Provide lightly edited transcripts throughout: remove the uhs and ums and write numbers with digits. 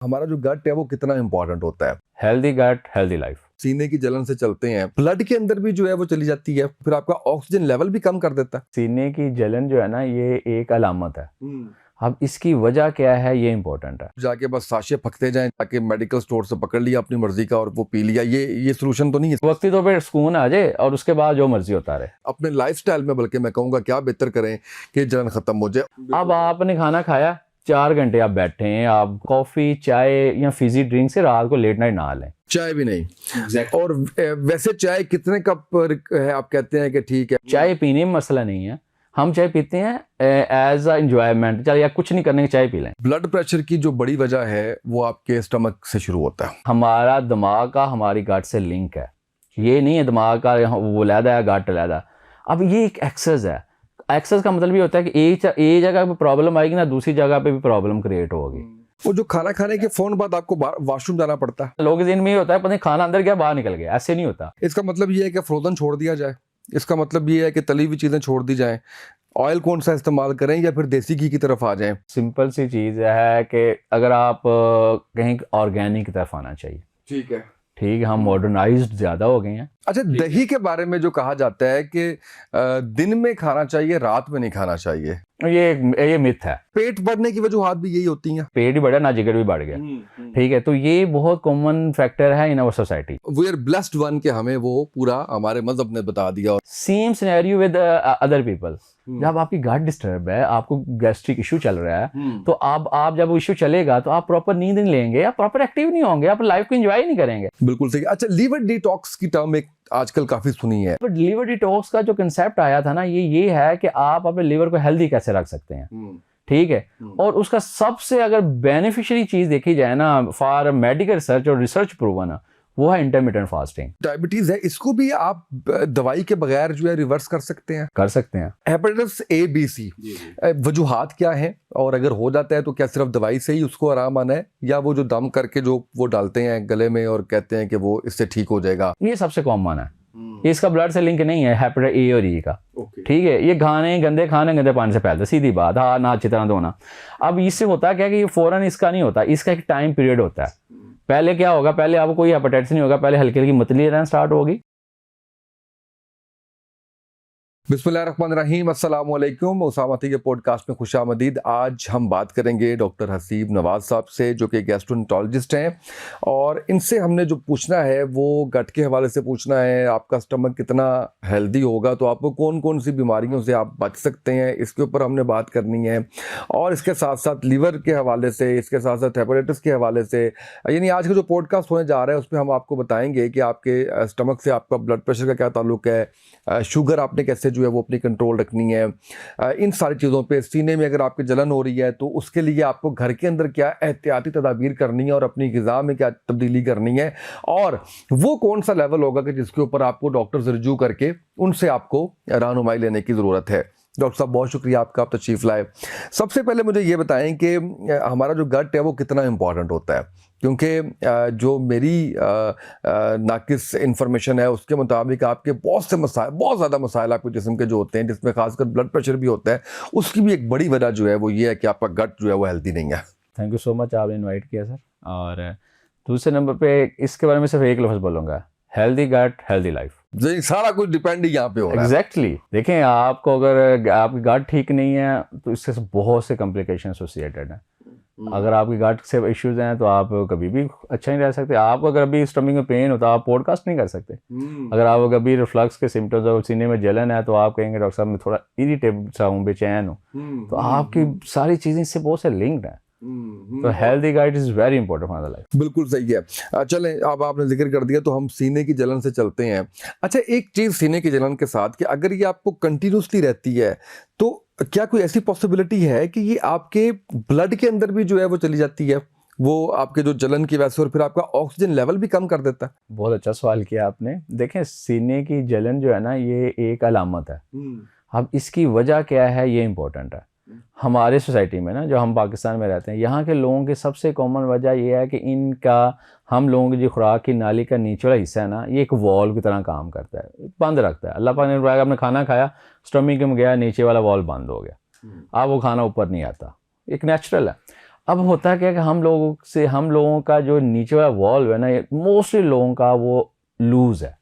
हमारा जो गट है वो कितना इंपॉर्टेंट होता है। Healthy gut healthy life. सीने की जलन से चलते हैं, ब्लड के अंदर भी जो है वो चली जाती है, फिर आपका ऑक्सीजन लेवल भी कम कर देता है। सीने की जलन जो है ना, ये एक अलामत है। अब इसकी वजह क्या है, ये इंपॉर्टेंट है। जाके बस साशे फकते जाएं, जाके मेडिकल स्टोर से पकड़ लिया अपनी मर्जी का और वो पी लिया, ये सोल्यूशन तो नहीं है। वक्ती तौर पे सुकून आ जाए और उसके बाद जो मर्जी होता रहे। अपने लाइफस्टाइल में बल्कि मैं कहूँगा क्या बेहतर करें कि जलन खत्म हो जाए। अब आपने खाना खाया, 4 घंटे आप बैठे हैं, आप कॉफी चाय या फिजी ड्रिंक से रात को लेट नाइट ना लें। चाय भी नहीं। और वैसे चाय कितने कप है आप कहते हैं कि ठीक है? चाय पीने में मसला नहीं है, हम चाय पीते हैं एज अ एंजॉयमेंट, चल या कुछ नहीं करने की चाय पी लें। ब्लड प्रेशर की जो बड़ी वजह है वो आपके स्टमक से शुरू होता है। हमारा दिमाग का हमारी गट से लिंक है, ये नहीं है दिमाग का वो लैदा है गट लैदा। अब ये एक एक्सेस है। एक्सेस का मतलब ये होता है कि एक जगह पे प्रॉब्लम आएगी ना, दूसरी जगह पे भी प्रॉब्लम क्रिएट होगी। वो जो खाना खाने के फौरन बाद आपको वॉशरूम जाना पड़ता है, लोगों के दिन में ये होता है पता नहीं खाना अंदर गया बाहर निकल गया, ऐसे नहीं होता। इसका मतलब ये है कि फ्रोजन छोड़ दिया जाए, इसका मतलब ये है कि तली हुई चीजें छोड़ दी जाएं, ऑयल कौन सा इस्तेमाल करें या फिर देसी घी की तरफ आ जाएं। सिंपल सी चीज़ है कि अगर आप कहीं ऑर्गेनिक की तरफ आना चाहिए। ठीक है। ठीक है, हम मॉडर्नाइज्ड ज़्यादा हो गए हैं। अच्छा, दही के बारे में जो कहा जाता है कि दिन में खाना चाहिए, रात में नहीं खाना चाहिए, ये मिथ है। पेट बढ़ने की वजूहात भी यही होती हैं। पेट भी बढ़ा ना, जिगर भी बढ़ गया। ठीक है, तो ये बहुत कॉमन फैक्टर है in our society. We are blessed one के हमें वो पूरा हमारे मजहब ने बता दिया। Same scenario with other people. जब आपकी गट डिस्टर्ब है, आपको गैस्ट्रिक इशू चल रहा है, तो आप जब वो इशू चलेगा तो आप प्रॉपर नींद नहीं लेंगे, आप प्रॉपर एक्टिव नहीं होंगे, आप लाइफ को एंजॉय नहीं करेंगे। बिल्कुल सही। अच्छा, लीवर डिटॉक्स की टर्म एक आजकल काफी सुनी है। बट लीवर डिटॉक्स का जो कंसेप्ट आया था ना, ये है कि आप अपने लीवर को हेल्दी कैसे रख सकते हैं। ठीक है, और उसका सबसे अगर बेनिफिशियरी चीज देखी जाए ना, फॉर मेडिकल रिसर्च और रिसर्च प्रूवन, वो है इंटरमिटेंट फास्टिंग। डायबिटीज है, इसको भी आप दवाई के बगैर जो है रिवर्स कर सकते हैं। कर सकते हैं। हेपेटाइटिस ए बी सी, वजूहात क्या है, और अगर हो जाता है तो क्या सिर्फ दवाई से ही उसको आराम आना है, या वो जो दम करके जो वो डालते हैं गले में और कहते हैं कि वो इससे ठीक हो जाएगा? ये सबसे कॉमन है। इसका ब्लड से लिंक नहीं है हेपेटाइटिस ए और ई का। ठीक है, ये गंदे खाने गंदे पानी से फैलता, सीधी बात। हाँ ना, अच्छी तरह धोना। अब इससे होता क्या कि ये फौरन इसका नहीं होता, इसका एक टाइम पीरियड होता है। पहले क्या होगा, पहले आपको कोई हेपेटाइटिस नहीं होगा, पहले हल्की हल्की मतली रहना स्टार्ट होगी। बिस्मिल्लाहिर्रहमानिर्रहीम, अस्सलाम वालेकुम। उसामती के पॉडकास्ट में खुशामदीद। आज हम बात करेंगे डॉक्टर हसीब नवाज साहब से, जो कि गैस्ट्रोएंटरोलॉजिस्ट हैं, और इनसे हमने जो पूछना है वो गट के हवाले से पूछना है। आपका स्टमक कितना हेल्दी होगा तो आपको कौन कौन सी बीमारियों से आप बच सकते हैं, इसके ऊपर हमने बात करनी है। और इसके साथ साथ लीवर के हवाले से, इसके साथ साथ हेपेटाइटिस के हवाले से, यानी आज का जो पॉडकास्ट होने जा रहा है उसमें हम आपको बताएंगे कि आपके स्टमक से आपका ब्लड प्रेशर का क्या ताल्लुक है, शुगर आपने कैसे जो है वो अपनी कंट्रोल रखनी है, इन सारी चीज़ों पे। सीने में अगर आपकी जलन हो रही है तो उसके लिए आपको घर के अंदर क्या एहतियाती तदाबीर करनी है और अपनी ग़िज़ा में क्या तब्दीली करनी है, और वो कौन सा लेवल होगा कि जिसके ऊपर आपको डॉक्टर से रिव्यू करके उनसे आपको रहनुमाई लेने की ज़रूरत है। डॉक्टर साहब, बहुत शुक्रिया आपका, आप तशरीफ़ लाए। सबसे पहले मुझे ये बताएं कि हमारा जो गट है वो कितना इम्पॉर्टेंट होता है, क्योंकि जो मेरी नाकिस इन्फॉर्मेशन है उसके मुताबिक आपके बहुत से मसाइल, बहुत ज़्यादा मसाइल आपके जिस्म के जो होते हैं, जिसमें खासकर ब्लड प्रेशर भी होता है, उसकी भी एक बड़ी वजह जो है वो ये है कि आपका गट जो है वो हेल्दी नहीं है। थैंक यू सो मच, आपने इन्वाइट किया सर। और दूसरे नंबर पे इसके बारे में सिर्फ एक लफ्ज़ बोलूँगा, हेल्दी गट हेल्दी लाइफ। सारा कुछ डिपेंड ही यहाँ पे हो रहा है। एग्जैक्टली। देखें, आपको अगर आपकी गट ठीक नहीं है तो इससे बहुत से कॉम्प्लिकेशन एसोसिएटेड हैं। अगर आपकी गट से इश्यूज हैं तो आप कभी भी अच्छा नहीं रह सकते। आप अगर अभी स्टमक में पेन होता है आप पॉडकास्ट नहीं कर सकते। अगर आप अभी रिफ्लक्स के सिम्टम्स और सीने में जलन है तो आप कहेंगे डॉक्टर साहब मैं थोड़ा इरिटेबल सा हूँ, बेचैन हूँ। तो आपकी सारी चीज़ें इससे बहुत से लिंक्ड हैं। तो healthy gut is very important for the life. बिल्कुल सही है। चलें, अब आपने जिक्र कर दिया तो हम सीने की जलन से चलते हैं। अच्छा, एक चीज़ सीने की जलन के साथ कि अगर ये आपको कंटिन्यूसली रहती है तो क्या कोई ऐसी पॉसिबिलिटी है कि ये आपके ब्लड के अंदर भी जो है वो चली जाती है, वो आपके जो जलन की वजह से, और फिर आपका ऑक्सीजन लेवल भी कम कर देता है? बहुत अच्छा सवाल किया आपने। देखें, सीने की जलन जो है ना, ये एक अलामत है। अब इसकी वजह क्या है, ये इंपॉर्टेंट है। हमारे सोसाइटी में ना, जो हम पाकिस्तान में रहते हैं, यहाँ के लोगों की सबसे कॉमन वजह ये है कि हम लोगों की जो खुराक की नाली का नीचे वाला हिस्सा है ना, ये एक वॉल्व की तरह काम करता है, बंद रखता है। अल्लाह पाक ने बनाया, आपने खाना खाया, स्टमक में गया, नीचे वाला वॉल्व बंद हो गया, अब वो खाना ऊपर नहीं आता, एक नेचुरल है। अब होता क्या है कि हम लोगों का जो नीचे वाला वॉल्व है ना, मोस्टली लोगों का वो लूज है।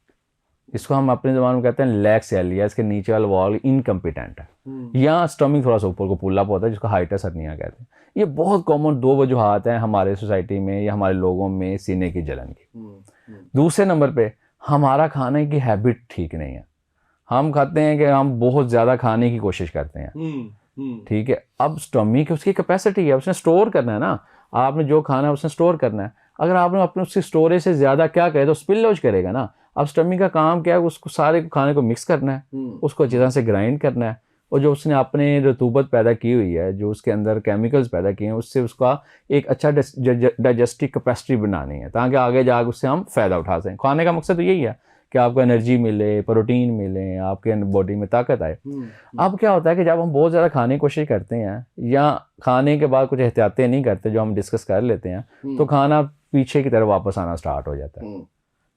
इसको हम अपने ज़बान में कहते हैं लैक्स एल, या इसके नीचे वाला वॉल्व इनकम्पिटेंट है, या स्टमिक थोड़ा सा ऊपर को पुल अप होता है, जिसको हाइटस हर्निया कहते हैं। ये बहुत कॉमन 2 वजूहात हैं हमारे सोसाइटी में या हमारे लोगों में सीने की जलन की। दूसरे नंबर पे हमारा खाने की हैबिट ठीक नहीं है। हम खाते हैं कि हम बहुत ज़्यादा खाने की कोशिश करते हैं, ठीक है। अब स्टमक उसकी कैपेसिटी है, उसने स्टोर करना है ना, आपने जो खाना है उसने स्टोर करना है। अगर आपने अपने उसकी स्टोरेज से ज़्यादा क्या कहे तो स्पिलओज करेगा ना। अब स्टमक का काम क्या है, उसको सारे खाने को मिक्स करना है, उसको अच्छी तरह से ग्राइंड करना है, और जो उसने अपने रतूबत पैदा की हुई है, जो उसके अंदर केमिकल्स पैदा किए हैं, उससे उसका एक अच्छा डाइजेस्टिव कैपेसिटी बनानी है, ताकि आगे जाकर उससे हम फ़ायदा उठा सकें। खाने का मकसद तो यही है कि आपको एनर्जी मिले, प्रोटीन मिले, आपके बॉडी में ताकत आए। अब क्या होता है कि जब हम बहुत ज़्यादा खाने की कोशिश करते हैं या खाने के बाद कुछ एहतियातें नहीं करते जो हम डिस्कस कर लेते हैं, तो खाना पीछे की तरफ वापस आना स्टार्ट हो जाता है।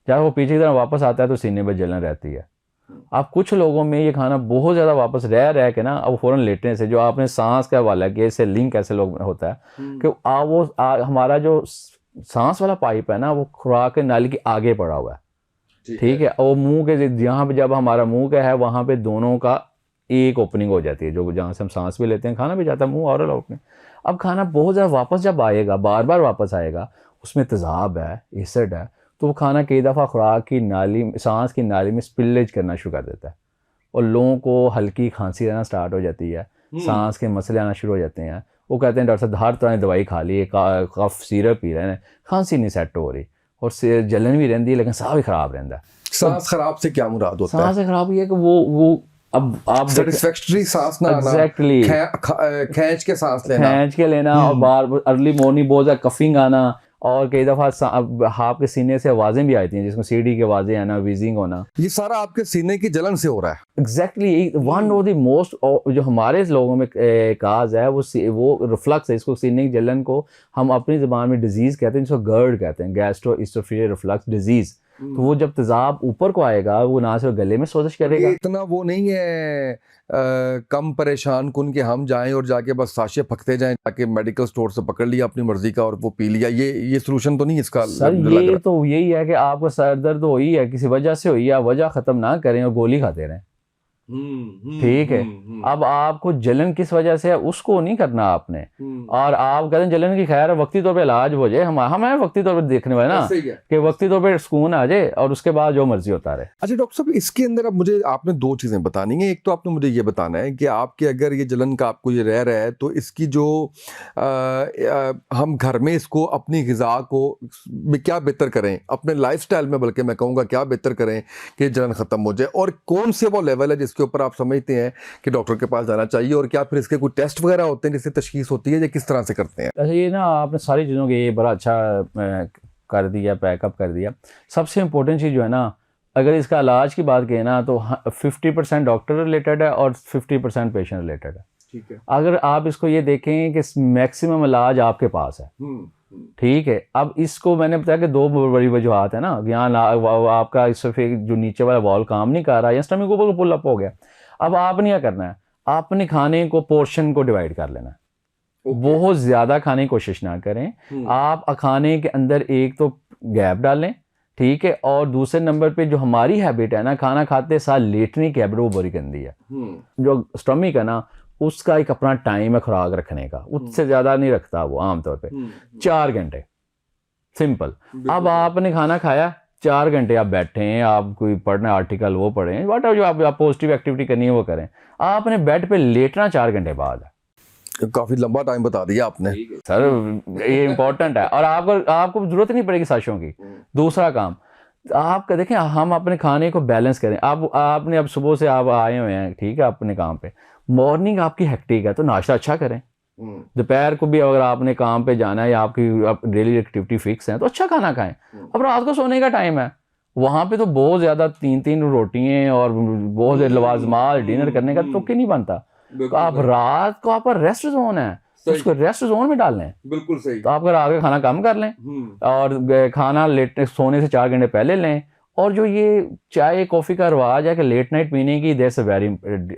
जब वो पीछे की तरफ वापस आता है तो सीने में जलन रहती है। अब कुछ लोगों में ये खाना बहुत ज़्यादा वापस रह के ना, अब फ़ौरन लेटने से, जो आपने सांस का हवाला किया, इससे लिंक ऐसे लोग होता है कि हमारा जो सांस वाला पाइप है ना, वो खुराक के नाली के आगे पड़ा हुआ है, ठीक है। और मुंह के जहाँ पे, जब हमारा मुंह का है वहाँ पे दोनों का एक ओपनिंग हो जाती है, जो जहाँ से हम सांस भी लेते हैं, खाना भी जाता है, मुंह और ओपनिंग। अब खाना बहुत ज़्यादा वापस जब आएगा, बार बार वापस आएगा, उसमें तेज़ाब है, एसिड है, तो वो खाना कई दफ़ा खुराक की नाली, सांस की नाली में स्पिलेज करना शुरू कर देता है, और लोगों को हल्की खांसी आना स्टार्ट हो जाती है, सांस के मसले आना शुरू हो जाते हैं। वो कहते हैं डॉक्टर साहब हर तरह की दवाई खा ली, कफ सिरप पी रहे हैं, खांसी नहीं सेट हो रही, और जलन भी रहती है, लेकिन साह भी खराब रहता है। सांस खराब से क्या मुराद होता है? सांस से खराब ये है कि वो अब आप सेटिस्फैक्टरी सांस ना आना, एग्जैक्टली खींच के सांस लेना, और बार अर्ली मॉर्निंग बहुत ज़्यादा कफिंग आना, और कई दफ़ा आपके सीने से आवाज़ें भी आती हैं, जिसमें सीढ़ी की आवाज़ें आना, वीजिंग होना, ये सारा आपके सीने की जलन से हो रहा है। Exactly one of the most, जो हमारे लोगों में काज है वो रिफ्लक्स है। इसको सीने की जलन को हम अपनी ज़बान में डिजीज़ कहते हैं, जिसको गर्ड कहते हैं, गैस्ट्रोइसोफेजियल रिफ्लक्स डिजीज़। तो वो जब तेज़ाब ऊपर को आएगा, वो ना सिर्फ गले में सोजिश करेगा। इतना वो नहीं है कम परेशान कुन के हम जाएं और जाके बस साशे फकते जाएं, जाके मेडिकल स्टोर से पकड़ लिया अपनी मर्जी का और वो पी लिया, ये सोल्यूशन तो नहीं इसका। सर ये तो यही है कि आपको सर दर्द हुई है, किसी वजह से हुई है, वजह ख़त्म ना करें और गोली खाते रहें, ठीक है। अब आपको जलन किस वजह से है उसको नहीं करना आपने, और आप कहते हैं जलन की खैर वक्ती तौर पे इलाज हो जाए, हमें वक्ती तौर पे देखने वाले ना कि वक्ती तौर पे सुकून आ जाए और उसके बाद जो मर्जी होता रहे। अच्छा डॉक्टर साहब, इसके अंदर अब मुझे आपने 2 चीज़ें बतानी है। एक तो आपने मुझे ये बताना है कि आपके अगर ये जलन का आपको ये रह है, तो इसकी जो हम घर में इसको अपनी ग़िज़ा को क्या बेहतर करें, अपने लाइफस्टाइल में बल्कि मैं कहूँगा क्या बेहतर करें कि जलन ख़त्म हो जाए, और कौन से वो लेवल है जिसके ऊपर आप समझते हैं कि डॉक्टर के पास जाना चाहिए, और क्या फिर इसके कोई टेस्ट वगैरह होते हैं जिससे तशखीस होती है, या किस तरह से करते हैं? अच्छा, ये ना आपने सारी चीज़ों के ये बड़ा अच्छा कर दिया, पैकअप कर दिया। सबसे इम्पोर्टेंट चीज़ जो है ना, अगर इसका इलाज की बात करें ना, तो 50% डॉक्टर रिलेटेड है और 50% पेशेंट रिलेटेड है, ठीक है। अगर आप इसको ये देखें कि मैक्सिमम इलाज आपके पास है, ठीक है। अब इसको मैंने बताया कि 2 बड़ी वजूहत है ना, यहाँ आपका इस जो नीचे वाला वॉल काम नहीं कर रहा, या स्टमक ऊपर पुल अप हो गया। अब आपने क्या करना है, आपने खाने को पोर्शन को डिवाइड कर लेना है, बहुत ज़्यादा खाने की कोशिश ना करें। आप खाने के अंदर एक तो गैप डालें, ठीक है, और दूसरे नंबर पे जो हमारी हैबिट है ना, खाना खाते साथ लेटने की हैबिट, वो बड़ी गंदी है। जो स्टमक है ना, उसका एक अपना टाइम है खुराक रखने का, उससे ज़्यादा नहीं रखता वो आमतौर पे 4 घंटे, सिंपल। अब आपने खाना खाया, 4 घंटे आप बैठे हैं, आप कोई पढ़ना आर्टिकल वो पढ़ें, वट जो आप पॉजिटिव एक्टिविटी करनी है वो करें, आपने बेड पे लेटना 4 घंटे बाद है। काफ़ी लंबा टाइम बता दिया आपने सर, ये इम्पोर्टेंट है, और आपको जरूरत नहीं पड़ेगी साशों की। दूसरा काम आपका देखें, हम अपने खाने को बैलेंस करें। आपने अब सुबह से आप आए हुए हैं, ठीक है, अपने काम पे, मॉर्निंग आपकी हेक्टिक है तो नाश्ता अच्छा करें। दोपहर को भी अगर आपने काम पे जाना है या आपकी डेली एक्टिविटी फिक्स है तो अच्छा खाना खाएं। अब रात को सोने का टाइम है, वहाँ पे तो बहुत ज़्यादा 3-3 रोटियाँ और बहुत लवाजमात डिनर करने का तो नहीं बनता। तो आप रात को आपका रेस्ट जोन है, उसको रेस्ट जोन में डाल लें, बिल्कुल सही। तो आप अगर आगे खाना कम कर लें और खाना लेटने सोने से 4 घंटे पहले लें, और जो ये चाय कॉफ़ी का रवाज है कि लेट नाइट पीने की, that's a very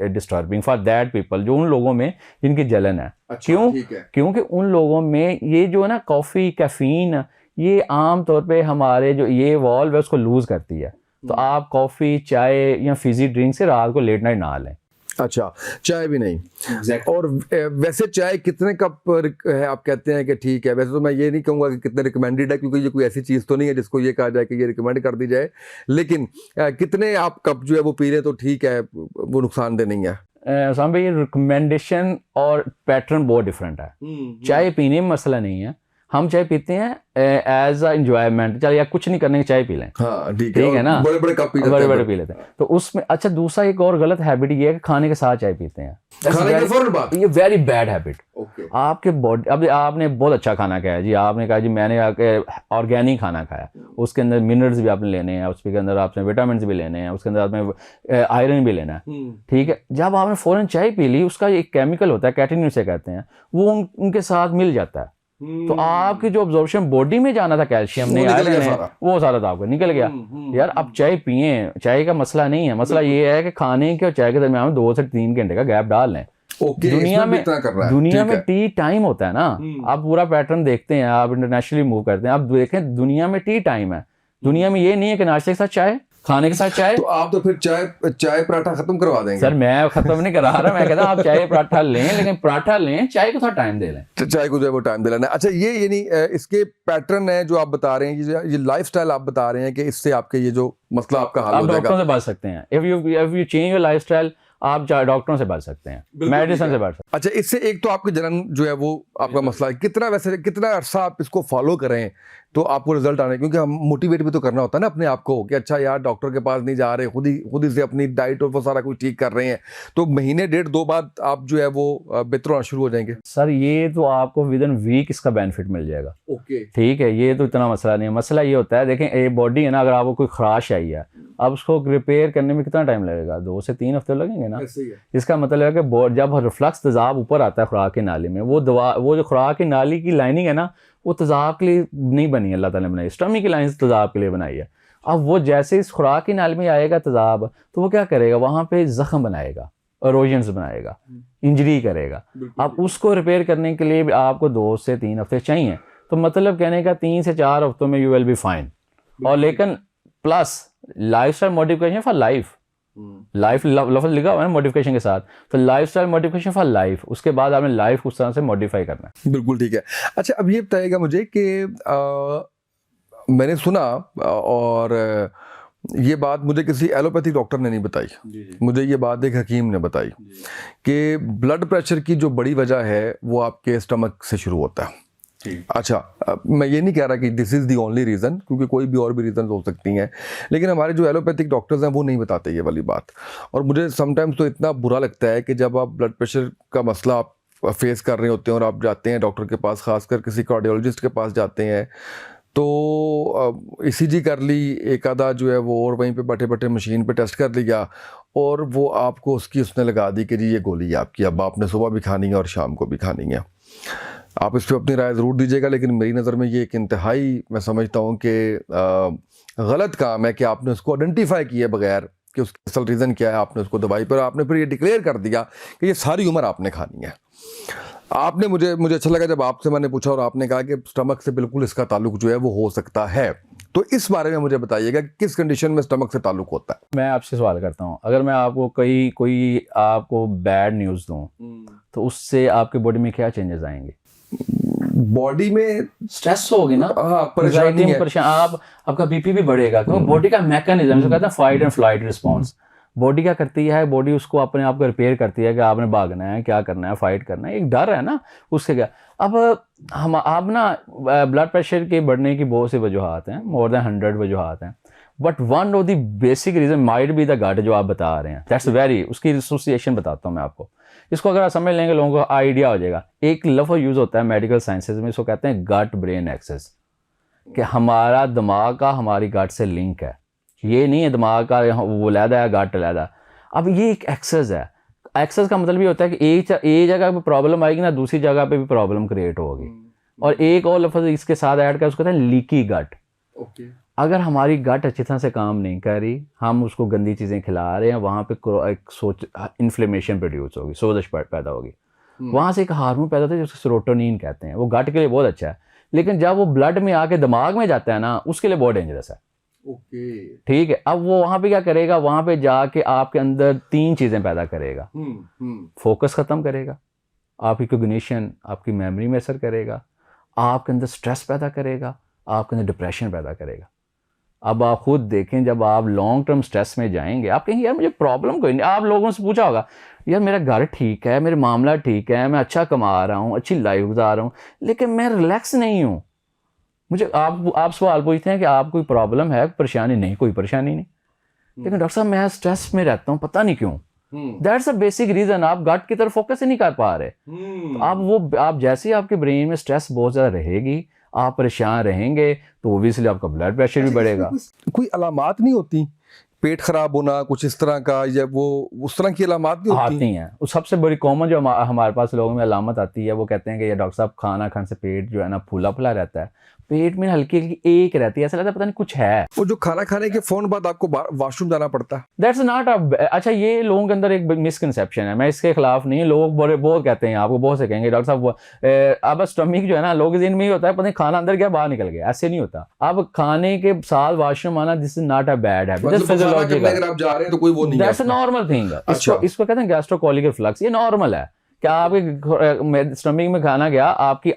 disturbing for that people, जो उन लोगों में जिनकी जलन है। क्यों? क्योंकि उन लोगों में ये जो है ना कॉफ़ी, कैफीन, ये आम तौर पे हमारे जो ये वॉल्व है उसको लूज़ करती है। तो आप कॉफ़ी, चाय या फिजी ड्रिंक से रात को लेट नाइट ना लें। अच्छा, चाय भी नहीं। और वैसे चाय कितने कप है आप कहते हैं कि ठीक है? वैसे तो मैं ये नहीं कहूँगा कि कितने रिकमेंडेड है, क्योंकि ये कोई ऐसी चीज़ तो नहीं है जिसको ये कहा जाए कि ये रिकमेंड कर दी जाए, लेकिन कितने आप कप जो है वो पी लें तो ठीक है, वो नुकसानदेह नहीं है? साहब भाई, रिकमेंडेशन और पैटर्न बहुत डिफरेंट है। चाय पीने में मसला नहीं है, हम चाय पीते हैं एज अ एंजॉयमेंट, चल यार कुछ नहीं करने की चाय पी लें। हाँ, ठीक है ना, बड़े बड़े कप बड़े बड़े पी लेते हैं। तो उसमें अच्छा दूसरा एक और गलत हैबिट ये है कि खाने के साथ चाय पीते हैं। खाने के फौरन बाद? ये वेरी बैड हैबिट। आपके बॉडी, अब आपने बहुत अच्छा खाना खाया जी, आपने कहा जी मैंने ऑर्गेनिक खाना खाया, उसके अंदर मिनरल्स भी आपने लेने हैं, उसके अंदर आपने विटामिन भी लेने हैं, उसके अंदर आपने आयरन भी लेना है, ठीक है। जब आपने फौरन चाय पी ली, उसका एक केमिकल होता है कैटेनिन से कहते हैं, वो उनके साथ मिल जाता है। तो आपकी जो ऑब्जॉर्प्शन बॉडी में जाना था कैल्शियम ने, आयरन ने, वो सारा तो आपका निकल गया। यार आप चाय पिए, चाय का मसला नहीं है, मसला ये है कि खाने के और चाय के दरमियान 2 से 3 घंटे का गैप डाल लें। दुनिया में टी टाइम होता है ना, आप पूरा पैटर्न देखते हैं, आप इंटरनेशनली मूव करते हैं, आप देखें दुनिया में टी टाइम है। दुनिया में ये नहीं है कि नाश्ते के साथ चाय, खाने के साथ चाय। तो आप तो फिर चाय पराठा खत्म करवा देंगे? सर मैं खत्म नहीं करा रहा, मैं कहता हूँ आप चाय पराठा लें, लेकिन पराठा लें, चाय को थोड़ा टाइम दे लें। चाय को जो है वो टाइम दिलाना है। अच्छा, ये नहीं, इसके पैटर्न है जो आप बता रहे हैं, ये लाइफस्टाइल आप बता रहे हैं कि इससे आपके ये जो मसला आपका हल हो जाएगा। आप डॉक्टरों से बच सकते हैं। If you change your lifestyle, आप डॉक्टरों से बच सकते हैं, मेडिसिन से बच सकते हैं। अच्छा, इससे एक तो आपकी जलन जो है वो आपका मसला है, कितना अरसा आप इसको फॉलो करें तो आपको रिजल्ट आने, क्योंकि हम मोटिवेट भी तो करना होता है ना अपने आप को कि अच्छा यार डॉक्टर के पास नहीं जा रहे, खुद ही से अपनी डाइट और वो सारा कुछ ठीक कर रहे हैं, तो महीने 1.5-2 बाद आप जो है वो बेहतर होना शुरू हो जाएंगे। सर ये तो आपको विद इन वीक इसका बेनिफिट मिल जाएगा। ओके, ठीक है, ये तो इतना मसला नहीं है। मसला ये होता है, देखें ये बॉडी है ना, अगर आपको कोई खराश आई है, अब उसको रिपेयर करने में कितना टाइम लगेगा? 2 से 3 हफ्ते लगेंगे ना। इसका मतलब है कि जब रिफ्लक्स तेजाब ऊपर आता है खुराक की नाली में, वो जो खुराक की नाली की लाइनिंग है ना, वो तेजाब के लिए नहीं बनी है, अल्लाह ताला ने बनाई, स्टमक की लाइन तेजाब के लिए बनाई है। अब वो जैसे इस खुराक की नाली में आएगा तेजाब, तो वो क्या करेगा, वहाँ पे जख्म बनाएगा, इरोजन्स बनाएगा, इंजरी करेगा। अब उसको रिपेयर करने के लिए भी आपको 2 से 3 हफ्ते चाहिए। तो मतलब कहने का 3 से 4 हफ्तों में यू विल बी फाइन। और लेकिन plus lifestyle modification for life लफ्ज़ लिखा हुआ है मॉडिफिकेशन के साथ, तो लाइफस्टाइल मॉडिफिकेशन फॉर लाइफ, उसके बाद आपने लाइफ उस तरह से मॉडिफाई करना है। बिल्कुल ठीक है। अच्छा, अब ये बताइएगा मुझे कि मैंने सुना, और ये बात मुझे किसी एलोपैथिक डॉक्टर ने नहीं बताई, मुझे ये बात एक हकीम ने बताई कि ब्लड प्रेशर की जो बड़ी वजह है वो आपके स्टमक से शुरू होता है। अच्छा, मैं ये नहीं कह रहा कि this is the only reason, क्योंकि कोई भी और भी रीज़न हो सकती हैं, लेकिन हमारे जो एलोपैथिक डॉक्टर्स हैं वो नहीं बताते ये वाली बात। और मुझे समटाइम्स तो इतना बुरा लगता है कि जब आप ब्लड प्रेशर का मसला आप फेस कर रहे होते हैं और आप जाते हैं डॉक्टर के पास, खासकर किसी कार्डियोलॉजिस्ट के पास जाते हैं, तो ECG कर ली, एक आधा जो है वो, और वहीं पे बैठे बैठे मशीन पे टेस्ट कर लिया, और वो आपको उसने लगा दी कि जी ये गोली है आपकी, अब आपने सुबह भी खानी है और शाम को भी खानी है। आप इस पर अपनी राय ज़रूर दीजिएगा, लेकिन मेरी नज़र में ये एक इंतहाई, मैं समझता हूँ कि गलत काम है कि आपने उसको आइडेंटिफाई किए बगैर कि उसका असल रीज़न क्या है, आपने उसको दवाई पर आपने फिर ये डिक्लेयर कर दिया कि ये सारी उम्र आपने खानी है। आपने मुझे अच्छा लगा जब आपसे मैंने पूछा और आपने कहा कि स्टमक से बिल्कुल इसका ताल्लुक जो है वो हो सकता है। तो इस बारे में मुझे बताइएगा कि किस कंडीशन में स्टमक से ताल्लुक होता है। मैं आपसे सवाल करता हूँ, अगर मैं आपको कोई आपको बैड न्यूज़ दूँ तो उससे आपके बॉडी में क्या चेंजेस आएंगे? बॉडी में स्ट्रेस होगी ना, परेशानी है, आपका बीपी भी बढ़ेगा, क्योंकि बॉडी का मैकेनिज्म जो कहते हैं fight and flight response, body क्या करती है, बॉडी उसको अपने आप को रिपेयर करती है कि आपने भागना है, क्या करना है, फाइट करना है, एक डर है ना उससे क्या। अब आप ना ब्लड प्रेशर के बढ़ने की बहुत सी वजूहात हैं, मोर देन 100 वजूहात हैं, but one of the basic reason might be the gut जो आप बता रहे हैं, दैट्स वेरी, उसकी एसोसिएशन बताता हूँ मैं आपको। इसको अगर आप समझ लेंगे लोगों को आइडिया हो जाएगा। एक लफ्ज़ यूज़ होता है मेडिकल साइंसेज में, इसको कहते हैं गट ब्रेन एक्सेस, कि हमारा दिमाग का हमारी गट से लिंक है। ये नहीं है दिमाग का वो लैदा है गट लैदा, अब ये एक एक्सेस है। एक्सेस का मतलब ये होता है कि एक जगह पे प्रॉब्लम आएगी ना, दूसरी जगह पे भी प्रॉब्लम क्रिएट होगी। और एक और लफ्ज़ इसके साथ ऐड कर, उसको कहते हैं लीकी गट। अगर हमारी गट अच्छी तरह से काम नहीं कर रही, हम उसको गंदी चीज़ें खिला रहे हैं, वहाँ पे एक सोच इन्फ्लेमेशन प्रोड्यूस होगी, सोजश पैदा होगी। वहाँ से एक हार्मोन पैदा होता है जिसको सेरोटोनिन कहते हैं, वो गट के लिए बहुत अच्छा है, लेकिन जब वो ब्लड में आके दिमाग में जाता है ना, उसके लिए बहुत डेंजरस है। ओके। ठीक है, अब वो वहाँ पे क्या करेगा, वहाँ पे जाके आपके अंदर 3 चीज़ें पैदा करेगा। फोकस ख़त्म करेगा, आपकी कोग्निशन, आपकी मेमोरी में असर करेगा, आपके अंदर स्ट्रेस पैदा करेगा, आपके अंदर डिप्रेशन पैदा करेगा। अब आप खुद देखें, जब आप लॉन्ग टर्म स्ट्रेस में जाएंगे, आप कहेंगे यार मुझे प्रॉब्लम कोई नहीं। आप लोगों से पूछा होगा, यार मेरा घर ठीक है, मेरे मामला ठीक है, मैं अच्छा कमा रहा हूँ, अच्छी लाइफ गुजार रहा हूँ, लेकिन मैं रिलैक्स नहीं हूँ। मुझे आप सवाल पूछते हैं कि आप कोई प्रॉब्लम है, परेशानी? नहीं, कोई परेशानी नहीं, लेकिन डॉक्टर साहब मैं स्ट्रेस में रहता हूँ, पता नहीं क्यों। दैट्स अ बेसिक रीजन, आप गट की तरफ फोकस ही नहीं कर पा रहे। तो आप जैसे ही आपके ब्रेन में स्ट्रेस बहुत ज़्यादा रहेगी, आप परेशान रहेंगे, तो ओब्वियसली आपका ब्लड प्रेशर भी बढ़ेगा। कोई अलामात नहीं होती, पेट खराब होना कुछ इस तरह का, या वो उस तरह की अलामात नहीं होती? आती हैं। वो सबसे बड़ी कॉमन जो हमारे पास लोगों में अलामत आती है, वो कहते हैं कि ये डॉक्टर साहब खाना खाने से पेट जो है ना फूला फूला रहता है, पेट में हल्की हल्की एक रहती है, ऐसा लगता है पता नहीं कुछ है। वो जो खाना खाने के फौरन बाद आपको वॉशरूम जाना पड़ता है, दैट्स नॉट अच्छा, ये लोगों के अंदर एक मिसकंसेप्शन है, मैं इसके खिलाफ नहीं। लोग बड़े बहुत कहते हैं, आपको बहुत से कहेंगे डॉक्टर साहब अब स्टमक जो है ना, लोग दिन में ही होता है, पता नहीं खाना अंदर गया बाहर निकल गया, ऐसे नहीं होता। अब खाने के साथ वॉशरूम आना, this is not a bad habit, this physiological. अगर आप जा रहे हैं तो कोई वो नहीं है, दैट्स अ नॉर्मल थिंग। इसको कहते हैं गैस्ट्रोकोलिक रिफ्लक्स, ये नॉर्मल है। क्या आपके स्टमक में खाना गया, आपकी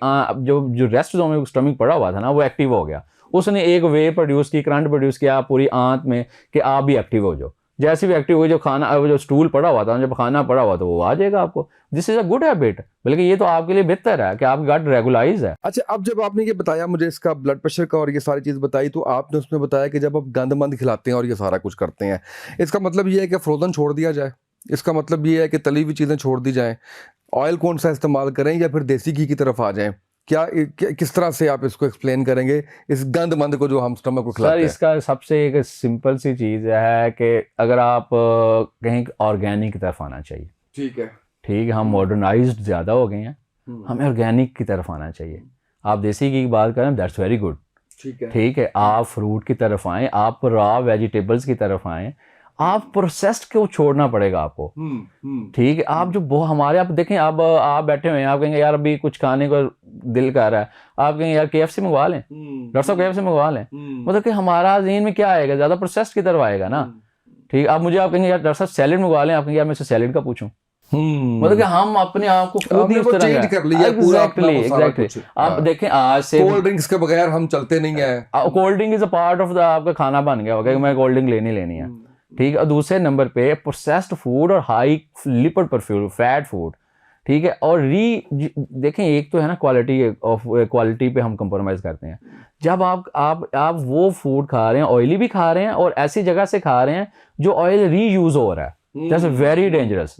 जो रेस्ट जोन में स्टमक पड़ा हुआ था ना, वो एक्टिव हो गया, उसने एक वे प्रोड्यूस की, करंट प्रोड्यूस किया पूरी आंत में कि आप भी एक्टिव हो जाओ। जैसे भी एक्टिव हो, जो खाना, जो स्टूल पड़ा हुआ था, जब खाना पड़ा हुआ, तो वो आ जाएगा आपको। This is a good habit, बल्कि ये तो आपके लिए बेहतर है कि आपकी गट रेगुलाइज है। अच्छा, अब जब आपने ये बताया मुझे इसका ब्लड प्रेशर का और ये सारी चीज़ बताई, तो आपने उसमें बताया कि जब आप गंदमंद खिलाते हैं और ये सारा कुछ करते हैं, इसका मतलब ये है कि फ्रोजन छोड़ दिया जाए, इसका मतलब ये है कि तली हुई चीज़ें छोड़ दी जाएं, ऑयल कौन सा इस्तेमाल करें, या फिर देसी घी की तरफ आ जाएं? किस तरह से आप इसको एक्सप्लेन करेंगे, इस गंदमंद को जो हम स्टमक को खिलाते सर, हैं? इसका सबसे एक सिंपल सी चीज़ है कि अगर आप कहीं ऑर्गेनिक की तरफ आना चाहिए। ठीक है। ठीक है, हम मॉडर्नाइज्ड ज़्यादा हो गए हैं, हमें ऑर्गेनिक की तरफ आना चाहिए। आप देसी घी की बात करें, दैट्स वेरी गुड। ठीक है, आप फ्रूट की तरफ आएँ, आप रॉ वेजिटेबल्स की तरफ आएँ, आप प्रोसेस्ड को छोड़ना पड़ेगा आपको। ठीक है, आप जो हमारे आप देखें, अब आप बैठे हुए हैं, आप कहेंगे यार अभी कुछ खाने को दिल कर रहा है, आप कहेंगे यार KFC मंगवा लें, डॉक्टर साहब KFC मंगवा लें, मतलब कि हमारा ज़हन में क्या आएगा, ज़्यादा प्रोसेस्ड की तरफ आएगा ना। ठीक, आप कहेंगे यार डॉक्टर साहब सैलेड मंगवा लें, आप कहेंगे यार मैं सैलेड का पूछूं। मतलब कि हम अपने आप को खुद ही उस तरह चेंज कर लिया पूरा अपना वो सारा कुछ। आप देखें, आज से कोल्ड ड्रिंक्स के बगैर हम चलते नहीं है। Cold drink is a part of the, आपका खाना बन गया होगा कि मैं कोल्ड ड्रिंक लेनी है। ठीक है, और दूसरे नंबर पे प्रोसेस्ड फूड और high lipid perfume fat food. ठीक है, और देखें, एक तो है ना क्वालिटी पे हम कंप्रोमाइज़ करते हैं। जब आप वो फूड खा रहे हैं, ऑयली भी खा रहे हैं और ऐसी जगह से खा रहे हैं जो ऑयल रीयूज हो रहा है, दैट्स वेरी डेंजरस।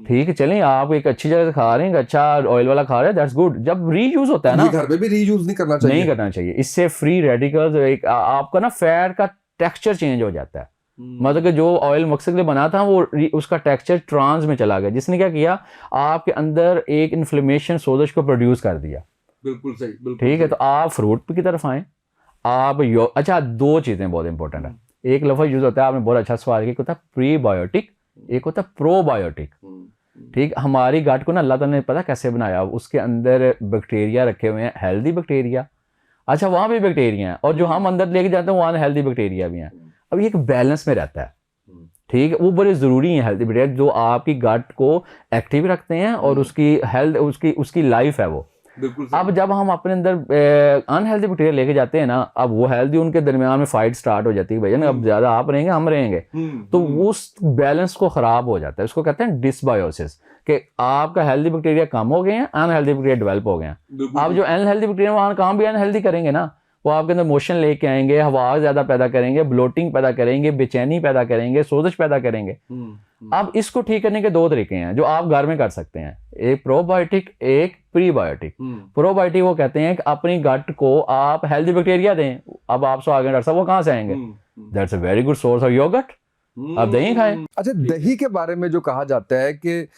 ठीक है, चलें, आप एक अच्छी जगह से खा रहे हैं, अच्छा ऑयल वाला खा रहे हैं, दैट्स गुड। जब रीयूज होता है ना, घर में भी रीयूज नहीं करना चाहिए, नहीं करना चाहिए। इससे फ्री रेडिकल्स, आपका ना फैट का टेक्सचर चेंज हो जाता है। मतलब कि जो ऑयल मकसद के लिए बना था, वो उसका टेक्सचर ट्रांस में चला गया, जिसने क्या किया, आपके अंदर एक इन्फ्लेमेशन सोजश को प्रोड्यूस कर दिया। बिल्कुल सही, बिल्कुल। ठीक है, तो आप फ्रूट की तरफ आए, आप अच्छा, 2 चीज़ें बहुत इंपॉर्टेंट है। एक लफ्ज़ यूज़ होता है, आपने बहुत अच्छा सवाल किया, एक होता है प्रीबायोटिक, एक होता है प्रोबायोटिक। ठीक, हमारी गट को ना अल्लाह ताला ने पता कैसे बनाया, उसके अंदर बैक्टीरिया रखे हुए हैं, हेल्दी बैक्टीरिया। अच्छा, वहाँ भी बैक्टीरिया हैं, और जो हम अंदर लेके जाते हैं वहाँ हेल्दी बैक्टीरिया भी हैं। अब ये एक बैलेंस में रहता है। ठीक है, वो बड़े ज़रूरी हैं हेल्दी बैक्टीरिया, जो आपकी गट को एक्टिव रखते हैं और उसकी हेल्थ, उसकी लाइफ है वो। अब जब हम अपने अंदर अनहेल्दी बैक्टीरिया लेके जाते हैं ना, अब वो हेल्दी, उनके दरमियान में फाइट स्टार्ट हो जाती है, भैया ना अब ज़्यादा आप रहेंगे हम रहेंगे, तो उस बैलेंस को ख़राब हो जाता है। उसको कहते हैं डिसबायोसिस, कि आपका हेल्दी बैक्टीरिया कम हो गए हैं, अनहेल्दी बैक्टीरिया डेवलप हो गए हैं। अब जो अनहेल्दी बैक्टीरिया वहाँ काम भी अनहेल्दी करेंगे ना, वो आपके अंदर मोशन लेके आएंगे, हवा ज़्यादा पैदा करेंगे, ब्लोटिंग पैदा करेंगे, बेचैनी पैदा करेंगे, सोजश पैदा करेंगे। अब इसको ठीक करने के 2 तरीके हैं जो आप घर में कर सकते हैं, एक प्रोबायोटिक, एक प्रीबायोटिक। प्रोबायोटिक वो कहते हैं कि अपनी गट को आप हेल्दी बैक्टीरिया दें। अब आपसे आगे डॉक्टर साहब वो कहाँ से आएंगे? That's a very good source of yogurt, आप दही खाएं। अच्छा, दही के बारे में जो कहा जाता है कि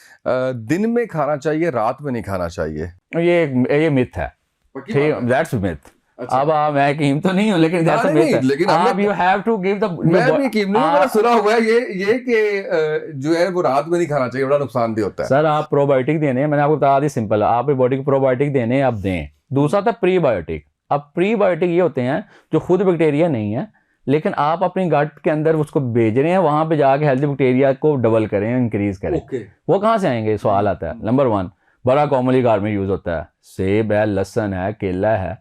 दिन में खाना चाहिए, रात में नहीं खाना चाहिए, ये मिथ है। ठीक, दैट्स मिथ। अच्छा। अब मैं हकीम तो नहीं हूँ, लेकिन जैसा नहीं, लेकिन आप you have to give the, मैं भी हकीम नहीं हूं, मैंने सुना हुआ है ये कि जो है वो रात में नहीं खाना चाहिए, बड़ा नुकसानदेह होता है। सर आप प्रोबायोटिक देने हैं, मैंने आपको बता दी सिंपल, आप बॉडी को प्रोबायोटिक देने हैं, अब दें। दूसरा था प्रीबायोटिक। अब प्रीबायोटिक ये होते हैं जो खुद बैक्टीरिया नहीं है, लेकिन आप अपनी गट के अंदर उसको भेज रहे हैं, वहां पे जाके हेल्दी बैक्टीरिया को डबल करें, इंक्रीज करें। ओके। वो कहाँ से आएंगे, सवाल आता है। नंबर 1 बड़ा कॉमनली घर में यूज होता है, सेब है, लहसुन है, केला है,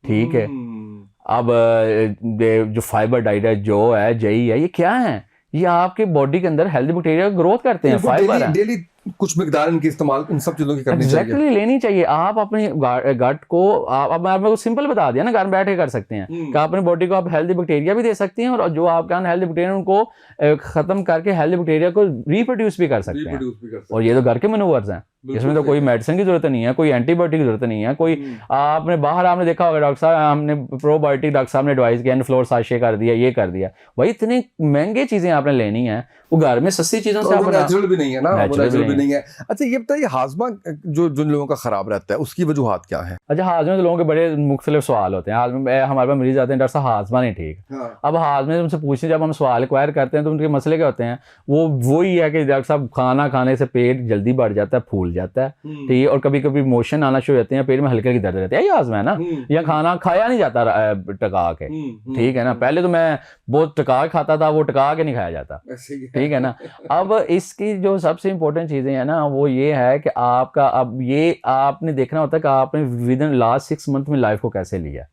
ठीक है। अब जो फाइबर डाइट है, जो है, जई है, ये क्या है? ये आपके बॉडी के अंदर हेल्दी बैक्टीरिया ग्रोथ करते हैं, फाइबर है। डेली कुछ मिकदार इनकी इस्तेमाल इन सब चीजों की करनी चाहिए। एग्जैक्टली लेनी चाहिए। आप अपने गट को अब मैं आपको सिंपल बता दिया ना, घर में बैठ के कर सकते हैं कि अपनी बॉडी को आप हेल्दी बैक्टीरिया भी दे सकते हैं, और जो आपके अनहेल्दी बैक्टीरिया उनको खत्म करके हेल्दी बैक्टीरिया को रिप्रोड्यूस भी कर सकते हैं। और ये तो घर के मैनूवर्स हैं, इसमें तो कोई मेडिसिन की जरूरत नहीं है, कोई एंटीबायोटिक की जरूरत नहीं है, कोई आपने बाहर आपने देखा होगा डॉक्टर साहब, हमने प्रोबायोटिक डॉक्टर साहब ने एडवाइस किया, फ्लोर साशे कर दिया, ये कर दिया। भाई इतनी महंगी चीजें आपने लेनी है, वो घर में सस्ती चीजों से आप नेचुरल भी नहीं है ना, नेचुरल भी नहीं है। अच्छा ये बताइए, हाजमा जो जिन लोगों का खराब रहता है उसकी वजूहात क्या है? अच्छा, हाजमे तो लोगों के बड़े मुख्तलिफ सवाल होते हैं। हाजमे हमारे पास मरीज आते हैं, डॉक्टर साहब हाजमा नहीं ठीक। हाँ। अब हाजमे से उनसे पूछते, जब हम सवाल एक्वायर करते हैं तो उनके मसले क्या होते हैं, वो वही है कि डॉक्टर साहब खाना खाने से पेट जल्दी बढ़ जाता है, फूल जाता है, ठीक है, और कभी कभी मोशन आना शुरू होते हैं, पेट में हल्के हल्के दर्द रहते हैं, ये हाजमा है ना, या खाना खाया नहीं जाता टका के, ठीक है ना। पहले तो मैं बहुत टका के खाता था, वो टका के नहीं खाया जाता, ठीक है ना। अब इसकी जो सबसे इंपॉर्टेंट चीजें हैं ना, वो ये है कि आपका, अब ये आपने देखना होता है कि आपने विद इन लास्ट 6 मंथ में लाइफ को कैसे लिया,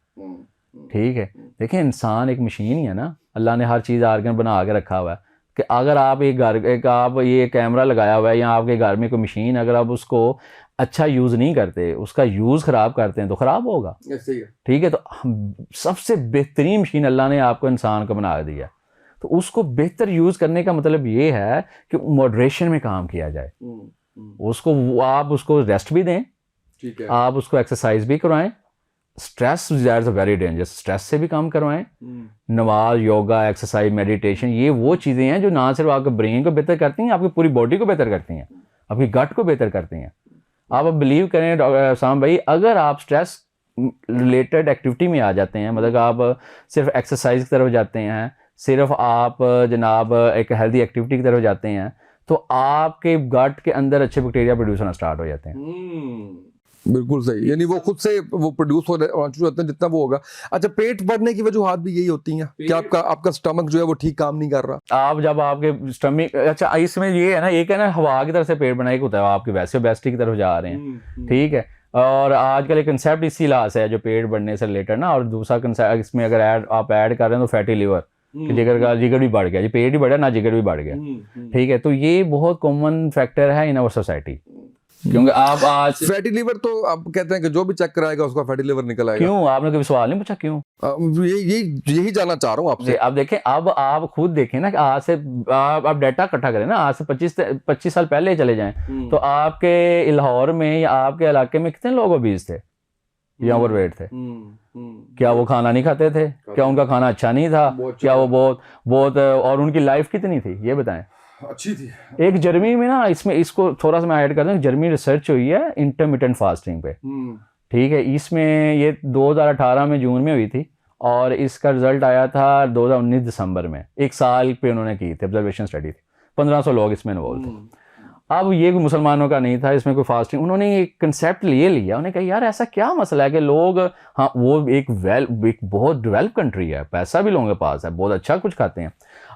ठीक है। देखिए इंसान एक मशीन ही है ना, अल्लाह ने हर चीज़ आर्गन बना के रखा हुआ है कि अगर आप आप ये कैमरा लगाया हुआ है या आपके घर में कोई मशीन, अगर आप उसको अच्छा यूज़ नहीं करते, उसका यूज़ ख़राब करते हैं तो ख़राब होगा, ठीक है। तो सबसे बेहतरीन मशीन अल्लाह ने आपको इंसान को बना दिया, तो उसको बेहतर यूज़ करने का मतलब ये है कि मॉडरेशन में काम किया जाए। उसको आप उसको रेस्ट भी दें, ठीक है, आप उसको एक्सरसाइज भी करवाएं, stress that's very dangerous, stress से भी काम करवाएं। नमाज, योगा, एक्सरसाइज, मेडिटेशन, ये वो चीज़ें हैं जो ना सिर्फ आपके ब्रेन को बेहतर करती हैं, आपकी पूरी बॉडी को बेहतर करती हैं, आपकी गट को बेहतर करती हैं। आप बिलीव करें डॉक्टर साहब भाई, अगर आप स्ट्रेस रिलेटेड एक्टिविटी में आ जाते हैं, मतलब आप सिर्फ एक्सरसाइज की तरफ जाते हैं, सिर्फ आप जनाब एक हेल्दी एक्टिविटी की तरफ जाते हैं, तो आपके गट के अंदर अच्छे बैक्टीरिया प्रोड्यूस होना स्टार्ट हो जाते हैं। बिल्कुल सही, यानी वो खुद से वो प्रोड्यूस होना शुरू होते हैं जितना वो होगा। अच्छा, पेट बढ़ने की वजूहात भी यही होती हैं कि आपका स्टमक जो है वो ठीक काम नहीं कर रहा। आप जब आपके स्टमक, अच्छा इसमें ये है ना, एक है ना हवा की तरफ से पेट बनाई होता है, आपकी वैसे ओबेसिटी की तरफ जा रहे हैं, ठीक है। और आजकल एक कंसेप्ट इसी लाश है जो पेट बढ़ने से रिलेटेड ना, और दूसरा कंसेप्ट इसमें अगर आप ऐड कर रहे हैं तो फैटी लिवर, जिगर भी बढ़ गया, जी पेट भी बढ़ा ना, जिगर भी बढ़ गया, ठीक है। तो ये बहुत कॉमन फैक्टर है इन आवर सोसाइटी, क्योंकि आप आज फैटी लिवर, तो आप कहते हैं कि जो भी चेक कराएगा उसका फैटी लिवर निकल आएगा। क्यों? आपने कभी सवाल नहीं पूछा क्यों? यही जानना चाह रहा हूँ आपसे। अब देखें, अब आप खुद देखें ना कि आज से आप डाटा इकट्ठा करें ना, आज से 25 साल पहले चले जाएं, तो आपके लाहौर में या आपके इलाके में कितने लोग ओबीज थे या ओवरवेट थे? क्या वो खाना नहीं खाते थे? क्या उनका खाना अच्छा नहीं था? क्या वो बहुत और उनकी लाइफ कितनी थी ये बताएं? अच्छी थी। एक जर्मनी में ना, इसमें इसको थोड़ा सा मैं ऐड कर दूं, जर्मनी रिसर्च हुई है इंटरमिटेंट फास्टिंग पे, ठीक है। इसमें ये 2018 में जून में हुई थी, और इसका रिजल्ट आया था 2019 दिसंबर में। 1 साल पे उन्होंने की थी, ऑब्जर्वेशन स्टडी थी, 1500 लोग इसमें इन्वॉल्व थे। अब ये कोई मुसलमानों का नहीं था, इसमें कोई फास्टिंग, उन्होंने एक कंसेप्ट लिया, उन्होंने कहा यार ऐसा क्या मसला है कि लोग, हाँ वो एक बहुत डेवलप कंट्री है, पैसा भी लोगों के पास है, बहुत अच्छा कुछ खाते हैं।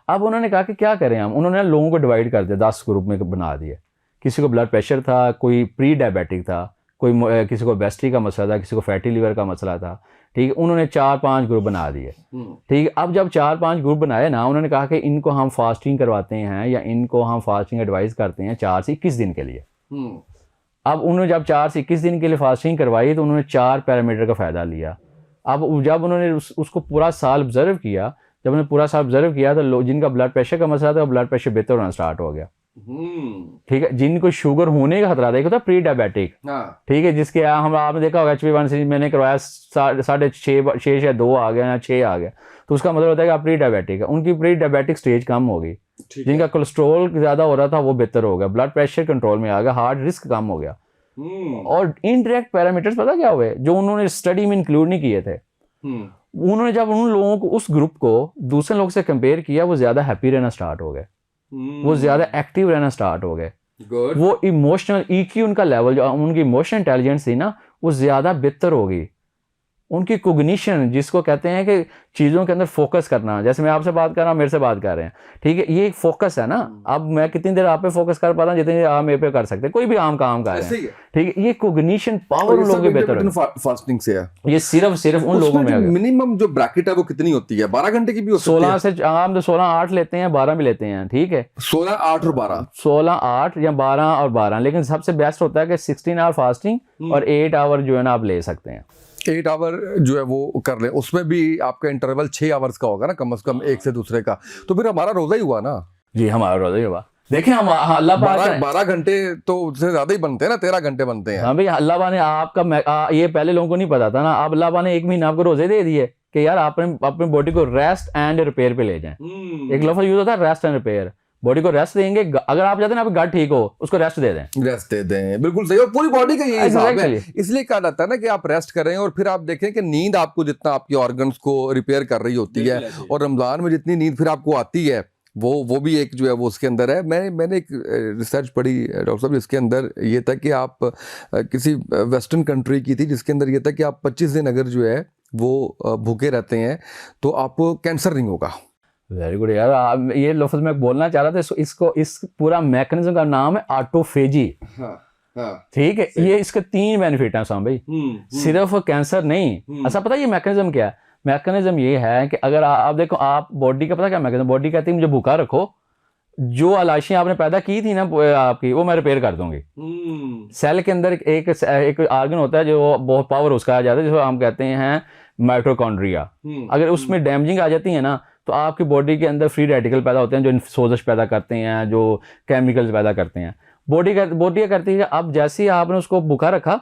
अब उन्होंने कहा कि क्या करें हम, उन्होंने लोगों को डिवाइड कर दिया, 10 ग्रुप में बना दिए। किसी को ब्लड प्रेशर था, कोई प्री डायबिटिक था, कोई किसी को ओबेसिटी का मसला था, किसी को फैटी लिवर का मसला था, ठीक है। उन्होंने 4-5 ग्रुप बना दिए, ठीक है। अब जब 4-5 ग्रुप बनाए ना, उन्होंने कहा कि इनको हम फास्टिंग करवाते हैं या इनको हम फास्टिंग एडवाइस करते हैं 4 से 21 दिन के लिए। अब उन्होंने जब 4 से 21 दिन के लिए फास्टिंग करवाई तो उन्होंने 4 पैरामीटर का फ़ायदा लिया। अब जब उन्होंने उसको पूरा साल ऑब्जर्व किया, जब उन्होंने पूरा साल ऑब्जर्व किया तो जिनका ब्लड प्रेशर का मसला था, ब्लड प्रेशर बेहतर होना स्टार्ट हो गया, ठीक है। जिनको शुगर होने का खतरा था, एक होता प्री डायबिटिक, ठीक है, जिसके आपने देखा होगा HbA1c मैंने करवाया 6.5 या 2 आ गया या 6 आ गया, तो उसका मतलब होता है कि आप प्री डायबिटिक है। उनकी प्री डायबिटिक स्टेज कम हो गई, जिनका कोलेस्ट्रॉल ज़्यादा हो रहा था वो बेहतर हो गया, ब्लड प्रेशर कंट्रोल में आ गया, हार्ट रिस्क कम हो गया। और इनडायरेक्ट पैरामीटर्स पता क्या हुए जो उन्होंने स्टडी में इंक्लूड नहीं किए थे, उन्होंने जब उन लोगों को, उस ग्रुप को दूसरे लोग से कंपेयर किया, वो ज़्यादा हैप्पी रहना स्टार्ट हो गए, वो ज़्यादा एक्टिव रहना स्टार्ट हो गए, वो इमोशनल EQ उनका लेवल, जो उनकी इमोशनल इंटेलिजेंस थी ना, वो ज़्यादा बेहतर होगी। उनकी कोग्निशन, जिसको कहते हैं कि चीज़ों के अंदर फोकस करना, जैसे मैं आपसे बात कर रहा हूँ, मेरे से बात कर रहे हैं, ठीक है, ये एक फोकस है ना। अब मैं कितनी देर आप पे फोकस कर पा रहा हूँ जितनी देर आप मेरे पे कर सकते हैं, कोई भी आम काम कर रहे हैं, ठीक है, ये कोग्निशन पावर उन लोगों की बेहतर है। फास्टिंग से है ये सिर्फ उन लोगों में मिनिमम जो ब्रैकेट है वो कितनी होती है? 12 घंटे की भी हो सकती है? 16 से आम तो 16-8 लेते हैं, 12 भी लेते हैं, ठीक है, 16, 8 और 12, 16-8 या 12 और 12, लेकिन सबसे बेस्ट होता है कि 16 आवर फास्टिंग और 8 आवर जो है ना आप ले सकते हैं। 8 आवर जो है वो कर ले, उसमें भी आपका इंटरवल 6 आवर्स का होगा ना कम से कम, एक से दूसरे का, तो फिर हमारा रोजा ही हुआ ना। जी, हमारा रोजा ही हुआ। देखिए हम अल्लाह पाक 12 घंटे तो उससे ज्यादा ही बनते हैं ना, 13 घंटे बनते हैं। हाँ भाई, अल्लाह पाक ने आपका ये पहले लोगों को नहीं पता था ना, अब अल्लाह पाक ने 1 महीना आपको रोजे दे दिए कि यार आपने अपने बॉडी को रेस्ट एंड रिपेयर पे ले जाएं। एक लफ्ज यूज होता है रेस्ट एंड रिपेयर, बॉडी को रेस्ट देंगे। अगर आप चाहते हैं ना गट ठीक हो, उसको रेस्ट दे दें, रेस्ट दे दें, बिल्कुल सही। और पूरी बॉडी का यही हिसाब है, इसलिए कहा जाता है ना कि आप रेस्ट करें, और फिर आप देखें कि नींद आपको जितना आपके ऑर्गन्स को रिपेयर कर रही होती है, और रमजान में जितनी नींद फिर आपको आती है, वो भी एक जो है वो उसके अंदर है। मैंने एक रिसर्च पढ़ी डॉक्टर साहब, जिसके अंदर ये था कि आप किसी वेस्टर्न कंट्री की थी, जिसके अंदर ये था कि आप 25 दिन अगर जो है वो भूखे रहते हैं तो आपको कैंसर नहीं होगा। वेरी गुड यार, ये लफ्ज मैं बोलना चाह रहा था। इसको इस पूरा मैकेनिज्म का नाम है ऑटोफेजी। ठीक है, ये इसके 3 बेनिफिट हैं साहब भाई, सिर्फ कैंसर नहीं। अच्छा, पता है ये मैकेनिज्म क्या है? मैकेनिज्म ये है कि अगर आप देखो, आप बॉडी का पता क्या मैकेनिज्म, बॉडी कहती है मुझे भूखा रखो, जो अलाशियां आपने पैदा की थी ना आपकी, वो मैं रिपेयर कर दूंगी। सेल के अंदर एक आर्गन होता है जो बहुत पावर उसका आ जाता है, जिसको हम कहते हैं माइटोकॉन्ड्रिया। अगर उसमें डैमेजिंग आ जाती है ना, तो आपकी बॉडी के अंदर फ्री रेडिकल पैदा होते हैं, जो सोजश पैदा करते हैं, जो केमिकल्स पैदा करते हैं। बॉडी क्या करती है, अब जैसे ही आपने उसको भूखा रखा,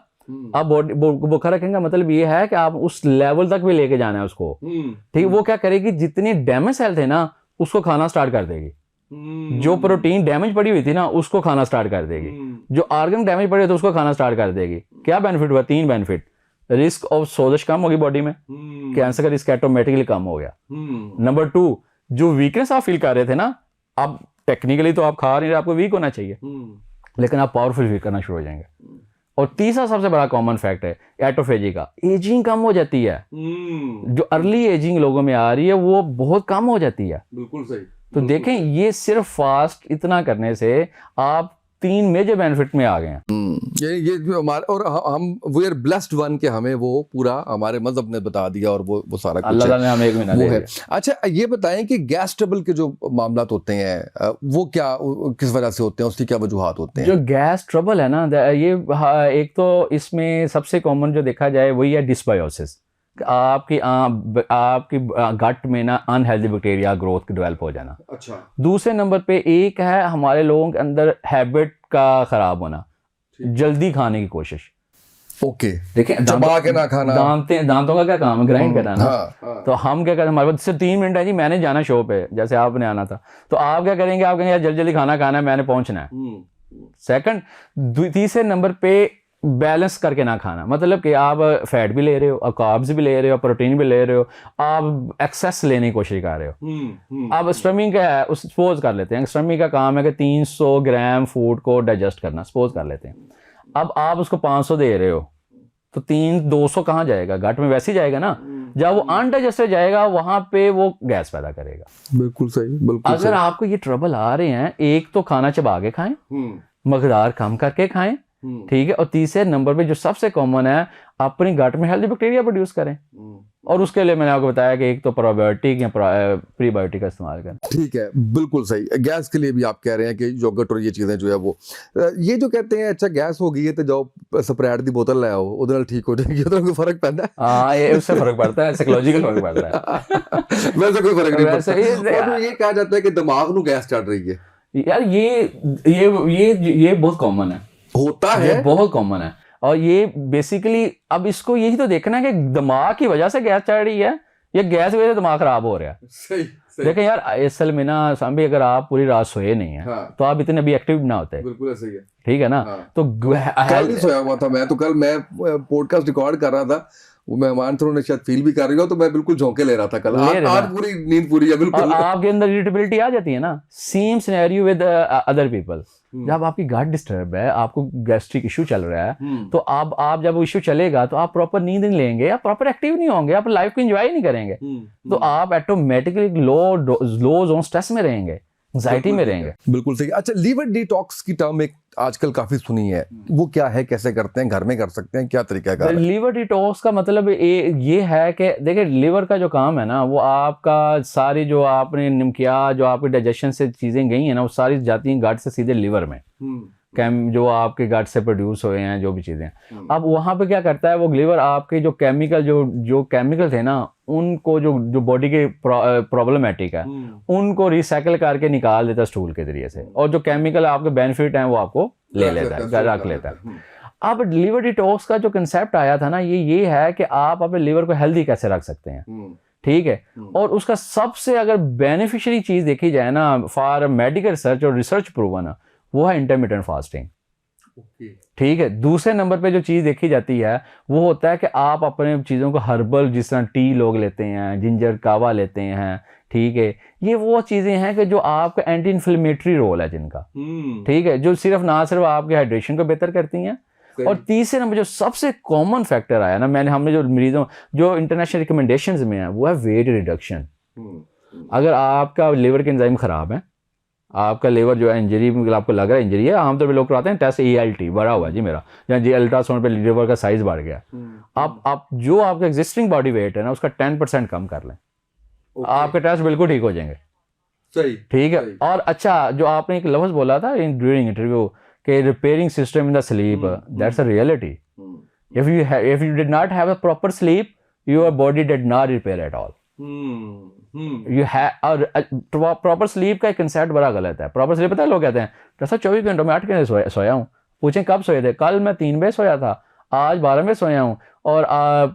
अब बॉडी भूखा रखेंगे मतलब ये है कि आप उस लेवल तक भी लेके जाना है उसको, ठीक है। वो क्या करेगी, जितने डैमेज सेल थे ना उसको खाना स्टार्ट कर देगी, जो प्रोटीन डैमेज पड़ी हुई थी ना उसको खाना स्टार्ट कर देगी, जो ऑर्गन डैमेज पड़े थे उसको खाना स्टार्ट कर देगी। क्या बेनिफिट हुआ? 3 बेनिफिट। रिस्क ऑफ सोजश कम होगी बॉडी में, कैंसर का रिस्क ऑटोमेटिकली कम हो गया। नंबर 2, जो वीकनेस आप फील कर रहे थे ना, अब टेक्निकली तो आप खा नहीं रहे, आपको वीक होना चाहिए, लेकिन आप पावरफुल फील करना शुरू हो जाएंगे। और तीसरा सबसे बड़ा कॉमन फैक्ट है एटोफेजी का, एजिंग कम हो जाती है। जो अर्ली एजिंग लोगों में आ रही है वो बहुत कम हो जाती है। बिल्कुल सही। तो देखें, ये सिर्फ फास्ट इतना करने से आप 3 मेजर बेनिफिट में आ गए हैं। ये जो हमारे, और हम वी आर ब्लेस्ड वन के हमें वो पूरा हमारे मजहब ने बता दिया, और वो सारा कुछ अल्लाह ने हमें 1 महीना दे दिया। अच्छा, ये बताएं कि गैस ट्रबल के जो मामलात होते हैं वो क्या, किस वजह से होते हैं, उसकी क्या वजूहात होते हैं? जो गैस ट्रबल है ना, ये एक तो इसमें सबसे कॉमन जो देखा जाए वही है डिस्बायोसिस। आपकी गट में ना अनहेल्दी बैक्टीरिया ग्रोथ डेवलप हो जाना। अच्छा। दूसरे नंबर पे एक है हमारे लोगों के अंदर हैबिट का खराब होना, जल्दी खाने की कोशिश। ओके। देखिए, चबा के ना खाना, दांतों का क्या काम है, ग्राइंड करना ना। हाँ। तो हम क्या करते हैं, हमारे पास सिर्फ 3 मिनट है जी, मैंने जाना शो पे, जैसे आपने आना था, तो आप क्या करेंगे, आप कहेंगे यार जल्दी जल्दी खाना है, मैंने पहुंचना है। सेकंड, तीसरे नंबर पे बैलेंस करके ना खाना, मतलब कि आप फैट भी ले रहे हो, आप कार्ब्स भी ले रहे हो, प्रोटीन भी ले रहे हो, आप एक्सेस लेने की कोशिश कर रहे हो। अब स्टमिंग का है, उस सपोज कर लेते हैं स्टमिंग का काम है कि 300 ग्राम फूड को डाइजेस्ट करना, सपोज कर लेते हैं। अब आप उसको 500 दे रहे हो, तो 200 कहाँ जाएगा? गट में वैसे ही जाएगा ना। जब वो अनडाइजेस्टेड जाएगा वहां पे वो गैस पैदा करेगा। बिल्कुल सही, बिल्कुल अगर आपको ये ट्रबल आ रहे हैं, एक तो खाना चबा के खाएं, मकदार कम करके खाएं, ठीक है। और तीसरे नंबर पे जो सबसे कॉमन है, अपनी गट में हेल्दी बैक्टीरिया प्रोड्यूस करें, और उसके लिए मैंने आपको बताया कि एक तो प्रोबायोटिक या प्रीबायोटिक का इस्तेमाल करें। ठीक है, बिल्कुल सही। गैस के लिए भी आप कह रहे हैं कि योगर्ट और ये चीजें जो है वो, ये जो कहते हैं अच्छा गैस हो गई है तो जाओ स्प्राइट दी बोतल ले आओ, उधर ठीक हो जाएगी, उधर कोई फर्क पैदा है? हाँ, ये उससे फर्क पड़ता है, साइकोलॉजिकल फर्क पड़ता है। वैसे कोई फर्क नहीं पड़ता। और ये कहा जाता है कि दिमाग ਨੂੰ गैस चढ़ रही है। यार ये बहुत कॉमन है, होता है, बहुत कॉमन है। और ये बेसिकली अब इसको यही तो देखना है कि दिमाग की वजह से गैस चढ़ रही है या गैस की वजह से दिमाग खराब हो रहा है। सही। देखें यार, असल में ना सामने अगर आप पूरी रात सोए नहीं है, हाँ। तो आप इतने अभी एक्टिव ना होते। बिल्कुल सही है, ठीक है ना। हाँ। तो कल नहीं सोया हुआ था मैं, तो कल मैं पॉडकास्ट रिकॉर्ड कर रहा था, वो मेहमान तो उन्होंने शायद फील भी कर रही हो, तो मैं बिल्कुल झोंके ले रहा था कल। ले रहे आज ना। पूरी नींद पूरी है और बिल्कुल। आपके अंदर इरिटेबिलिटी आ जाती है ना, same scenario with other people. जब आपकी गट डिस्टर्ब है, आपको गैस्ट्रिक इशू चल रहा है, तो आप जब वो इशू चलेगा तो आप प्रॉपर नींद नहीं लेंगे, आप प्रॉपर एक्टिव नहीं होंगे, आप लाइफ को एंजॉय नहीं करेंगे, तो आप ऑटोमेटिकली लो जोन स्ट्रेस में रहेंगे, एंजाइटी में रहेंगे। बिल्कुल सही। अच्छा, लीवर डिटॉक्स की टर्म एक आजकल काफी सुनी है, वो क्या है, कैसे करते हैं, घर में कर सकते हैं, क्या तरीका है? लीवर डिटॉक्स का मतलब ये है कि देखिए, लीवर का जो काम है ना, वो आपका सारी जो आपने निमकिया जो आपके डाइजेशन से चीजें गई हैं ना, वो सारी जाती हैं गट से सीधे लीवर में, जो आपके गट से प्रोड्यूस हुए हैं जो भी चीज़ें। अब वहाँ पे क्या करता है वो लीवर, आपके जो केमिकल जो केमिकल थे ना, उनको जो बॉडी के प्रॉब्लमेटिक है उनको रिसाइकिल करके निकाल देता है स्टूल के जरिए से, और जो केमिकल आपके बेनिफिट हैं वो आपको ले लेता है, रख लेता है। अब लीवर डिटॉक्स का जो कंसेप्ट आया था ना, ये है कि आप अपने लीवर को हेल्दी कैसे रख सकते हैं, ठीक है। और उसका सबसे अगर बेनिफिशियरी चीज़ देखी जाए ना, फॉर मेडिकल रिसर्च और रिसर्च प्रूवन है, वो है इंटरमिटेंट फास्टिंग, ठीक है। दूसरे नंबर पे जो चीज़ देखी जाती है वो होता है कि आप अपने चीज़ों को हर्बल, जिस तरह टी लोग लेते हैं, जिंजर कावा लेते हैं, ठीक है, ये वो चीज़ें हैं कि जो आपका एंटी इन्फ्लेमेटरी रोल है जिनका, ठीक है, जो ना सिर्फ आपके हाइड्रेशन को बेहतर करती हैं। और तीसरे नंबर जो सबसे कॉमन फैक्टर आया ना, हमने जो मरीजों जो इंटरनेशनल रिकमेंडेशंस में है, वो है वेट रिडक्शन। अगर आपका लिवर के एंजाइम खराब है, आपका लीवर जो है इंजरी, आपको लग रहा है इंजरी है, आमतौर पे लोग कराते हैं टेस्ट ELT बढ़ा हुआ है जी मेरा, या जी अल्ट्रासाउंड पे लीवर का साइज बढ़ गया। आप जो आपका एग्जिस्टिंग बॉडी वेट है ना, उसका 10% कम कर लें, आपके टेस्ट बिल्कुल ठीक हो जाएंगे। सही, ठीक है। और अच्छा, जो आपने एक लफ्ज बोला था ड्यूरिंग इंटरव्यू कि repairing system in the sleep, that's a reality. If you did not have a proper sleep, your body did not repair at all. You have, और प्रॉपर स्लीप का एक कंसेप्ट बड़ा गलत है। प्रॉपर स्लीप पता है लोग कहते हैं जैसा 24 घंटों में 8 घंटे सोया हूँ, पूछें कब सोए थे, कल मैं 3 बजे सोया था, आज 12 बजे सोया हूँ, और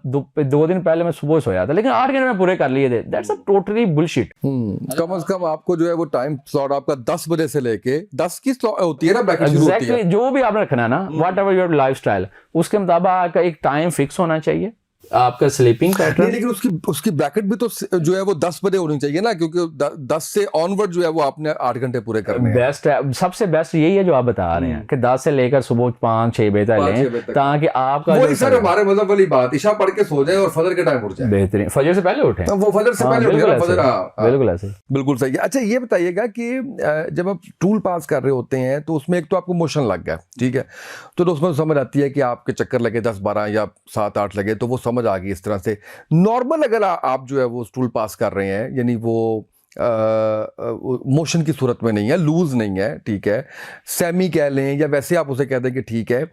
2 दिन पहले मैं सुबह सोया था, लेकिन 8 घंटे में पूरे कर लिए थे। That's a totally bullshit. कम से कम आपको जो है वो टाइम स्लॉट आपका 10 बजे से लेके 10 की होती है ना, ब्रैकेट शुरू होती है। जो भी आपने रखना है ना, व्हाट एवर योर लाइफस्टाइल, उसके मुताबिक आपका एक टाइम फिक्स होना चाहिए, आपका स्लीपिंग पैटर्न। लेकिन उसकी ब्रैकेट भी तो जो है वो 10 बजे होनी चाहिए ना, क्योंकि 10 से ऑनवर्ड जो है वो आपने 8 घंटे पूरे करने हैं। बेस्ट है, सबसे बेस्ट यही है जो आप बता रहे हैं कि 10 से लेकर सुबह 5-6 बजे तक लें, ताकि आपका वही सर हमारे मतलब वाली बात, इशा पढ़ के सो जाए और फजर के टाइम उठ जाए। बेहतरीन, फजर से पहले उठे, वो फजर से पहले उठे, बिल्कुल ऐसे, बिल्कुल सही है। अच्छा, ये बताइएगा कि जब आप टूल पास कर रहे होते हैं तो उसमें एक तो आपको मोशन लग गया, ठीक है, तो उसमें समझ आती है कि आपके चक्कर लगे 10-12 या 7-8 लगे, तो वो समझ आ गई इस तरह से। नॉर्मल अगर आप जो है वो स्टूल पास कर रहे हैं, यानी वो मोशन की सूरत में नहीं है, लूज नहीं है, ठीक है, सेमी कह लें या वैसे आप उसे कह दें कि ठीक है,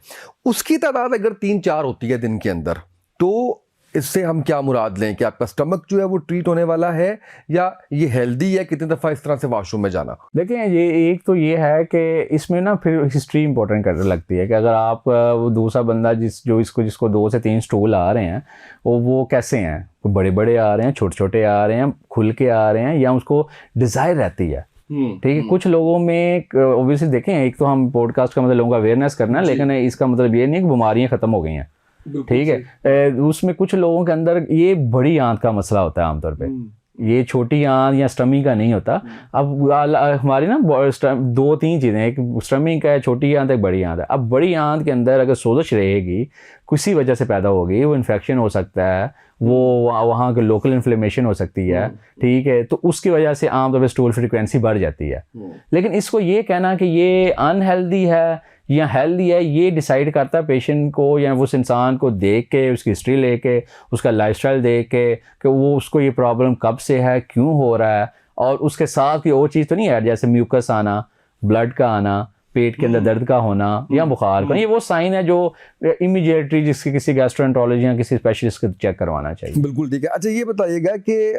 उसकी तादाद अगर 3-4 होती है दिन के अंदर, तो इससे हम क्या मुराद लें कि आपका स्टमक जो है वो ट्रीट होने वाला है, या ये हेल्दी है कितनी दफ़ा इस तरह से वॉशरूम में जाना? देखें, ये एक तो ये है कि इसमें ना फिर हिस्ट्री इंपॉर्टेंट करने लगती है कि अगर आप वो दूसरा बंदा जिसको 2 से 3 स्टूल आ रहे हैं, वो कैसे हैं, बड़े बड़े आ रहे हैं, छोटे छोटे आ रहे हैं, खुल के आ रहे हैं, या उसको डिज़ायर रहती है, ठीक है। कुछ लोगों में ऑब्वियसली देखें, एक तो हम पॉडकास्ट का मतलब लोगों का अवेयरनेस करना है, लेकिन इसका मतलब ये नहीं कि बीमारियां खत्म हो गई हैं, ठीक है। उसमें कुछ लोगों के अंदर ये बड़ी आंत का मसला होता है आमतौर पे, ये छोटी आंत या स्टमी का नहीं होता। अब हमारी ना 2-3 चीज़ें, एक स्टमी का है, छोटी आंत, एक बड़ी आंत है। अब बड़ी आंत के अंदर अगर सोजश रहेगी, किसी वजह से पैदा होगी, वो इन्फेक्शन हो सकता है, वो वहाँ के लोकल इन्फ्लेमेशन हो सकती है, ठीक है, तो उसकी वजह से आमतौर पर स्टूल फ्रीक्वेंसी बढ़ जाती है। लेकिन इसको ये कहना कि ये अनहेल्दी है या हेल्दी है, ये डिसाइड करता है पेशेंट को, या उस इंसान को देख के, उसकी हिस्ट्री लेके, उसका लाइफस्टाइल देख के कि वो उसको ये प्रॉब्लम कब से है, क्यों हो रहा है, और उसके साथ की और चीज़ तो नहीं है जैसे म्यूकस आना, ब्लड का आना, पेट के अंदर दर्द का होना या बुखार का। ये वो साइन है जो इमीडिएटली जिसकी किसी गैस्ट्रोएंटरोलॉजी या किसी स्पेशलिस्ट को चेक करवाना चाहिए। बिल्कुल ठीक है। अच्छा, ये बताइएगा कि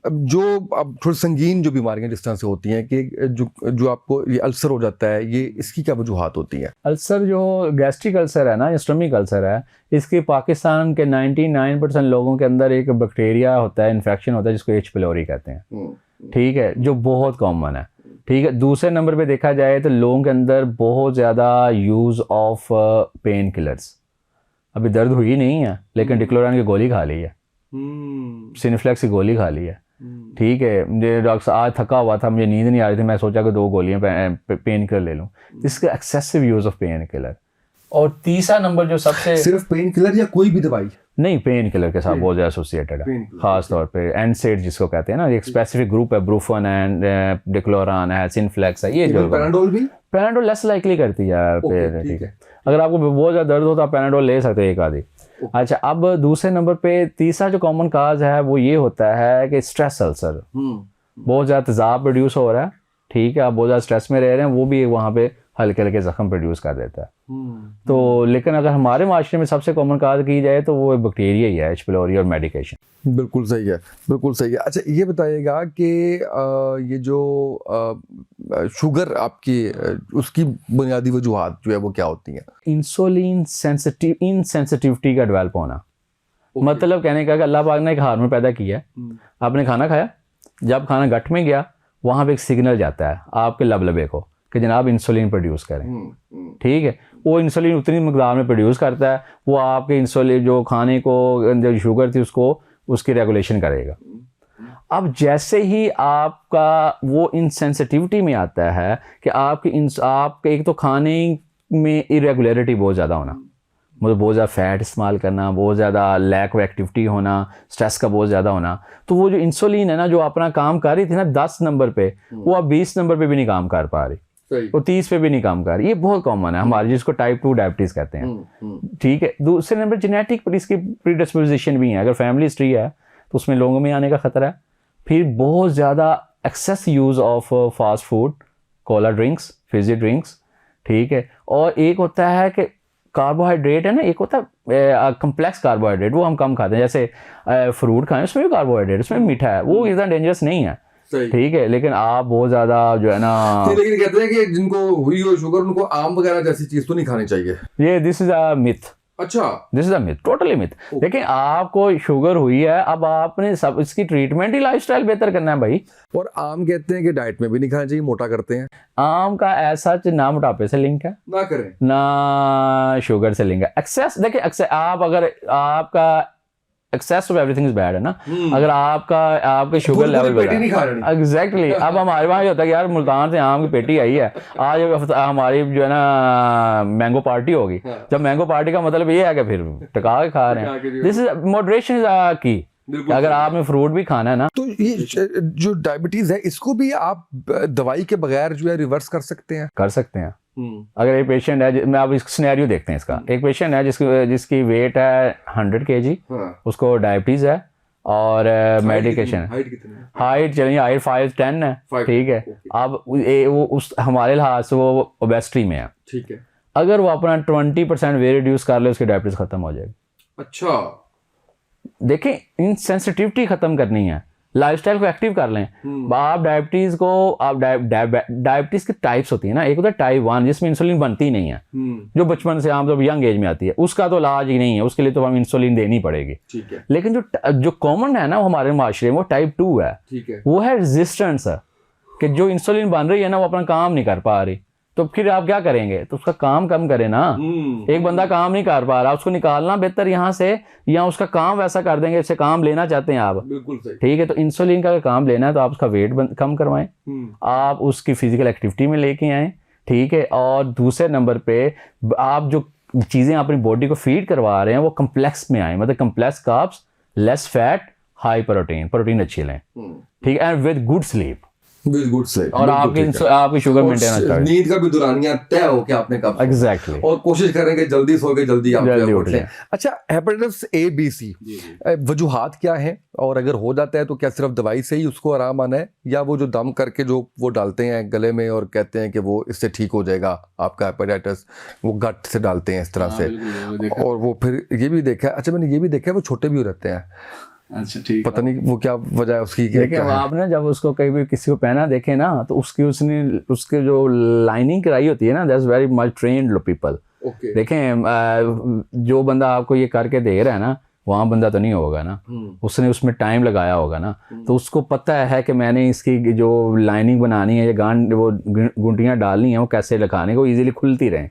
जो अब थोड़ी संगीन जो बीमारियां जिस तरह से होती हैं कि जो आपको ये अल्सर हो जाता है, ये इसकी क्या वजूहात होती हैं? अल्सर जो गैस्ट्रिक अल्सर है ना, या स्टमक अल्सर है, इसके पाकिस्तान के 99% लोगों के अंदर एक बैक्टीरिया होता है, इन्फेक्शन होता है, जिसको H. pylori कहते हैं, ठीक है, जो बहुत कॉमन है, ठीक है। दूसरे नंबर पे देखा जाए तो लोगों के अंदर बहुत ज़्यादा यूज़ ऑफ पेन किलर्स, अभी दर्द हुई नहीं है लेकिन डिक्लोरान की गोली खा ली है, सिनिफ्लेक्स की गोली खा ली है, ठीक है, मुझे डॉक्टर आज थका हुआ था, मुझे नींद नहीं आ रही थी, मैं सोचा कि 2 गोलियां पेन किलर ले लूँ। इसका excessive use of pain killer. और तीसरा नंबर जो सबसे, सिर्फ पेन किलर या कोई भी दवाई? नहीं, पेन किलर के साथ बहुत ज़्यादा एसोसिएटेड है, खास तौर पे एनसेड जिसको कहते हैं ना, एक स्पेसिफिक ग्रुप है, ब्रूफन एंड डिक्लोरान है, सिनफ्लेक्स है, ये जो पैराडोल भी, पैराडोल लेस लाइकली करती है पेन, ठीक है। अगर आपको बहुत ज़्यादा दर्द हो तो आप पैराडोल ले सकते हैं एक आधी। अच्छा, अब दूसरे नंबर पे तीसरा जो कॉमन काज है वो ये होता है कि स्ट्रेस अल्सर, बहुत ज़्यादा तेज़ाब प्रोड्यूस हो रहा है, ठीक है, आप बहुत ज़्यादा स्ट्रेस में रह रहे हैं, वो भी वहाँ पे हल्के हल्के जख्म प्रोड्यूस कर देता है। तो लेकिन अगर हमारे माशरे में सबसे कॉमन काज की जाए तो वो बैक्टीरिया ही है, एच पिलोरी और मेडिकेशन। बिल्कुल सही है, बिल्कुल सही है। अच्छा, ये बताइएगा कि ये जो शुगर आपकी उसकी बुनियादी वजूहात जो है वो क्या होती हैं? इंसुलिन इनसेंसिटिविटी का डेवलप होना, मतलब कहने का कि अल्लाह पाक ने एक हार्मोन पैदा किया है, आपने खाना खाया, जब खाना गट में गया वहाँ पे एक सिग्नल जाता है आपके लबलबे को कि जनाब इंसुलिन प्रोड्यूस करें, ठीक है, वो इंसुलिन उतनी मकदार में प्रोड्यूस करता है, वो आपके इंसुलिन जो खाने को जो शुगर थी उसको उसकी रेगुलेशन करेगा। अब जैसे ही आपका वो इनसेंसिटिविटी में आता है कि आपके एक तो खाने में इरेगुलरिटी बहुत ज़्यादा होना, मतलब बहुत ज़्यादा फैट इस्तेमाल करना, बहुत ज़्यादा लैक ऑफ एक्टिविटी होना, स्ट्रेस का बहुत ज़्यादा होना, तो वो जो इंसुलिन है ना जो अपना काम कर रही थी ना 10 नंबर पे, वो अब 20 नंबर पे भी नहीं काम कर पा रही, वो 30 पे भी नहीं काम कर रही। ये बहुत कॉमन है हमारी, जिसको टाइप 2 डायबिटीज़ कहते हैं, ठीक है। दूसरे नंबर जेनेटिक इसकी प्रीडिस्पोजिशन भी है, अगर फैमिली हिस्ट्री है तो उसमें लोगों में आने का खतरा है। फिर बहुत ज़्यादा excess use of fast food, cola drinks, fizzy drinks, ठीक है। और एक होता है कि कार्बोहाइड्रेट है ना, एक होता है कम्प्लेक्स कार्बोहाइड्रेट, वो हम कम खाते हैं, जैसे फ्रूट खाएं उसमें भी कार्बोहाइड्रेट, उसमें भी मीठा है, वो इतना डेंजरस नहीं है, ठीक है, लेकिन आप बहुत ज़्यादा जो है ना, लेकिन कहते हैं कि जिनको हुई हो शुगर उनको आम वगैरह जैसी चीज़ तो नहीं खानी चाहिए, ये दिस इज़ अ मिथ। अच्छा, this is a myth, totally myth. देखिए, आपको शुगर हुई है, अब आपने सब इसकी ट्रीटमेंट ही लाइफस्टाइल बेहतर करना है भाई। और आम कहते हैं कि डाइट में भी नहीं खाना चाहिए, मोटा करते हैं। आम का ऐसा ना मोटापे से लिंक है, ना करें, ना शुगर से लिंक है। एक्सेस, देखिए आप अगर आपका excess of everything is bad है ना, अगर आपके शुगर लेवल एग्जैक्टली। अब हमारे वहाँ ये होता है कि यार मुल्तान से आम की पेटी आई है, आज हमारी जो है ना मैंगो पार्टी होगी, जब मैंगो पार्टी का मतलब ये है कि फिर टका के खा रहे हैं। दिस इज मॉडरेशन इज की, अगर आपने फ्रूट भी खाना है ना, तो ये जो डायबिटीज है इसको भी आप दवाई के बगैर जो है रिवर्स कर सकते हैं? कर सकते हैं। अगर एक पेशेंट है, मैं अब इस सिनेरियो देखते हैं इसका, एक पेशेंट है जिसकी वेट है 100 kg, उसको डायबिटीज है और मेडिकेशन, हाइट चलिए हाइट 5'10" है, ठीक है। अब वो उस हमारे लिहाज से वो ओबेसिटी में है, ठीक है। अगर वो अपना 20% वेट रिड्यूस कर ले, उसकी डायबिटीज खत्म हो जाएगी। अच्छा, देखें, इनसेंसिटिविटी खत्म करनी है, लाइफस्टाइल को एक्टिव कर लें। आप डायबिटीज़ को, आप डायबिटीज़ की टाइप्स होती है ना, एक होता है टाइप 1 जिसमें इंसुलिन बनती नहीं है, जो बचपन से आमतौर पर यंग एज में आती है, उसका तो इलाज ही नहीं है, उसके लिए तो हम इंसुलिन देनी पड़ेगी, ठीक है। लेकिन जो कॉमन है ना वो हमारे माशरे में, वो टाइप 2 है, ठीक है। वो है रेजिस्टेंस है, कि जो इंसुलिन बन रही है ना वो अपना काम नहीं कर पा रही, तो फिर आप क्या करेंगे, तो उसका काम कम करें ना। एक बंदा काम नहीं कर पा रहा, उसको निकालना बेहतर यहाँ से, या उसका काम वैसा कर देंगे जैसे काम लेना चाहते हैं आप, बिल्कुल सही, ठीक है। तो इंसुलिन का काम लेना है तो आप उसका वेट कम करवाएं, आप उसकी फिजिकल एक्टिविटी में लेके आएँ, ठीक है। और दूसरे नंबर पे आप जो चीज़ें अपनी बॉडी को फीड करवा रहे हैं वो कम्प्लेक्स में आए, मतलब complex carbs, less fat, high protein अच्छी लें, ठीक है, and with good sleep, good sleep, और आपकी शुगर मेंटेन अच्छा, नींद का भी दौरानिया तय हो कि आपने कब, एग्जैक्टली, और कोशिश करें कि जल्दी सो के जल्दी उठ जाएं। अच्छा, हेपेटाइटिस ए बी सी वजूहात क्या है, और अगर हो जाता है तो क्या सिर्फ दवाई से ही उसको आराम आना है, या वो जो दम करके जो वो डालते हैं गले में और कहते हैं कि वो इससे ठीक हो जाएगा आपका हेपेटाइटिस, वो गट से डालते हैं इस तरह से, और वो फिर ये भी देखा है, अच्छा मैंने ये भी देखा है वो छोटे भी हो रहते हैं, अच्छा ठीक, पता नहीं वो क्या वजह है उसकी। देखिए, आपने जब उसको कहीं भी किसी को पहना देखे ना, तो उसके जो लाइनिंग कराई होती है ना, that's very much trained people. देखें, जो बंदा आपको ये करके दे रहा है ना, वहाँ बंदा तो नहीं होगा ना, उसने उसमें टाइम लगाया होगा ना, तो उसको पता है कि मैंने इसकी जो लाइनिंग बनानी है, ये वो गुंटियाँ डालनी है, वो कैसे लगाने को ईजिली खुलती रहें,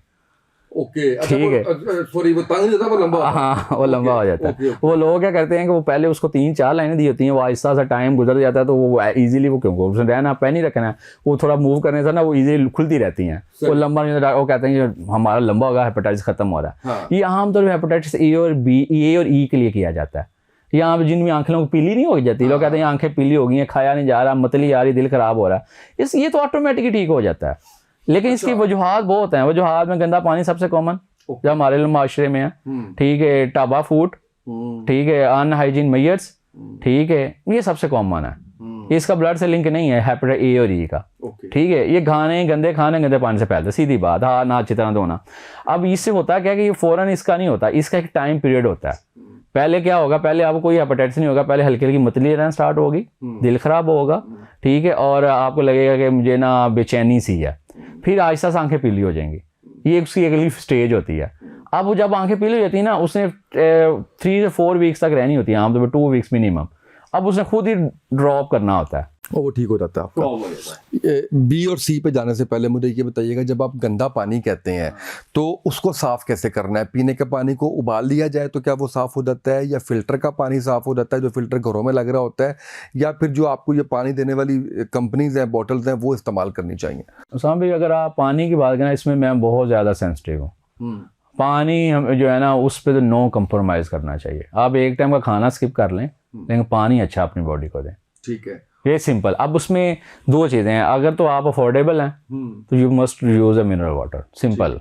ओके, ठीक है। सॉरी, वो तंग नहीं होता, वो लंबा होता है। हाँ, वो लंबा हो जाता है। Okay, okay. वो लोग क्या करते हैं कि वो पहले उसको 3-4 लाइनें दी होती हैं, वो आहिस्ता सा टाइम गुजर जाता है तो वो इजीली, वो क्योंकि उसने रहना पेन ही रखना है, वो थोड़ा मूव करने से ना वो इजीली खुलती रहती हैं, वो लंबा नहीं होता। वो कहते हैं कि हमारा लंबा होगा, हेपेटाइटिस खत्म हो रहा है। हाँ। ये आमतौर पर हेपेटाइटिस ए और ई के लिए किया जाता है। यहाँ पे जिनमें आंखें लोग पीली नहीं हो जाती, लोग कहते हैं आंखें पीली हो गई हैं, खाया नहीं जा रहा, मतली आ रही, दिल खराब हो रहा है, ये तो ऑटोमेटिकली ठीक हो जाता है। लेकिन इसकी वजूहात बहुत हैं। वजूहात में गंदा पानी सबसे कॉमन जो हमारे माशरे में है, ठीक है, टाबा फूड, ठीक है, अनहाइजीन मेयर्स, ठीक है, ये सबसे कॉमन है। इसका ब्लड से लिंक नहीं है हेपेटाइटिस ए और ई का, ठीक है। ये गंदे खाने गंदे पानी से फैलता है, सीधी बात। हाँ ना, अच्छी तरह धोना। अब इससे होता क्या है कि ये फौरन इसका नहीं होता, इसका एक टाइम पीरियड होता है। पहले क्या होगा, पहले आपको कोई हेपेटाइटिस नहीं होगा, पहले हल्की हल्की मतली रहना स्टार्ट होगी, दिल खराब होगा, ठीक है, और आपको लगेगा कि मुझे ना बेचैनी सी है, फिर आहिस्ता से आंखें पीली हो जाएंगी, ये उसकी अगली स्टेज होती है। अब वो जब आंखें पीली हो जाती है ना, उसने 3 से 4 वीक्स तक रहनी होती है, आमतौर पर 2 वीक्स मिनिमम। अब उसने खुद ही ड्रॉप करना होता है और वो ठीक हो जाता है आपका। बी और सी पे जाने से पहले मुझे ये बताइएगा, जब आप गंदा पानी कहते हैं तो उसको साफ़ कैसे करना है? पीने के पानी को उबाल लिया जाए तो क्या वो साफ़ हो जाता है, या फिल्टर का पानी साफ़ हो जाता है जो फिल्टर घरों में लग रहा होता है, या फिर जो आपको ये पानी देने वाली कंपनीज हैं, बॉटल्स हैं, वो इस्तेमाल करनी चाहिए? उसामा भाई, अगर आप पानी की बात करें, इसमें मैं बहुत ज़्यादा सेंसिटिव हूँ। पानी हम जो है ना, उस पर तो नो कंप्रोमाइज़ करना चाहिए। आप एक टाइम का खाना स्किप कर लें, लेकिन पानी अच्छा अपनी बॉडी को दें, ठीक है, ये सिंपल। अब उसमें 2 चीज़ें हैं, अगर तो आप अफोर्डेबल हैं तो you must use a mineral water, simple,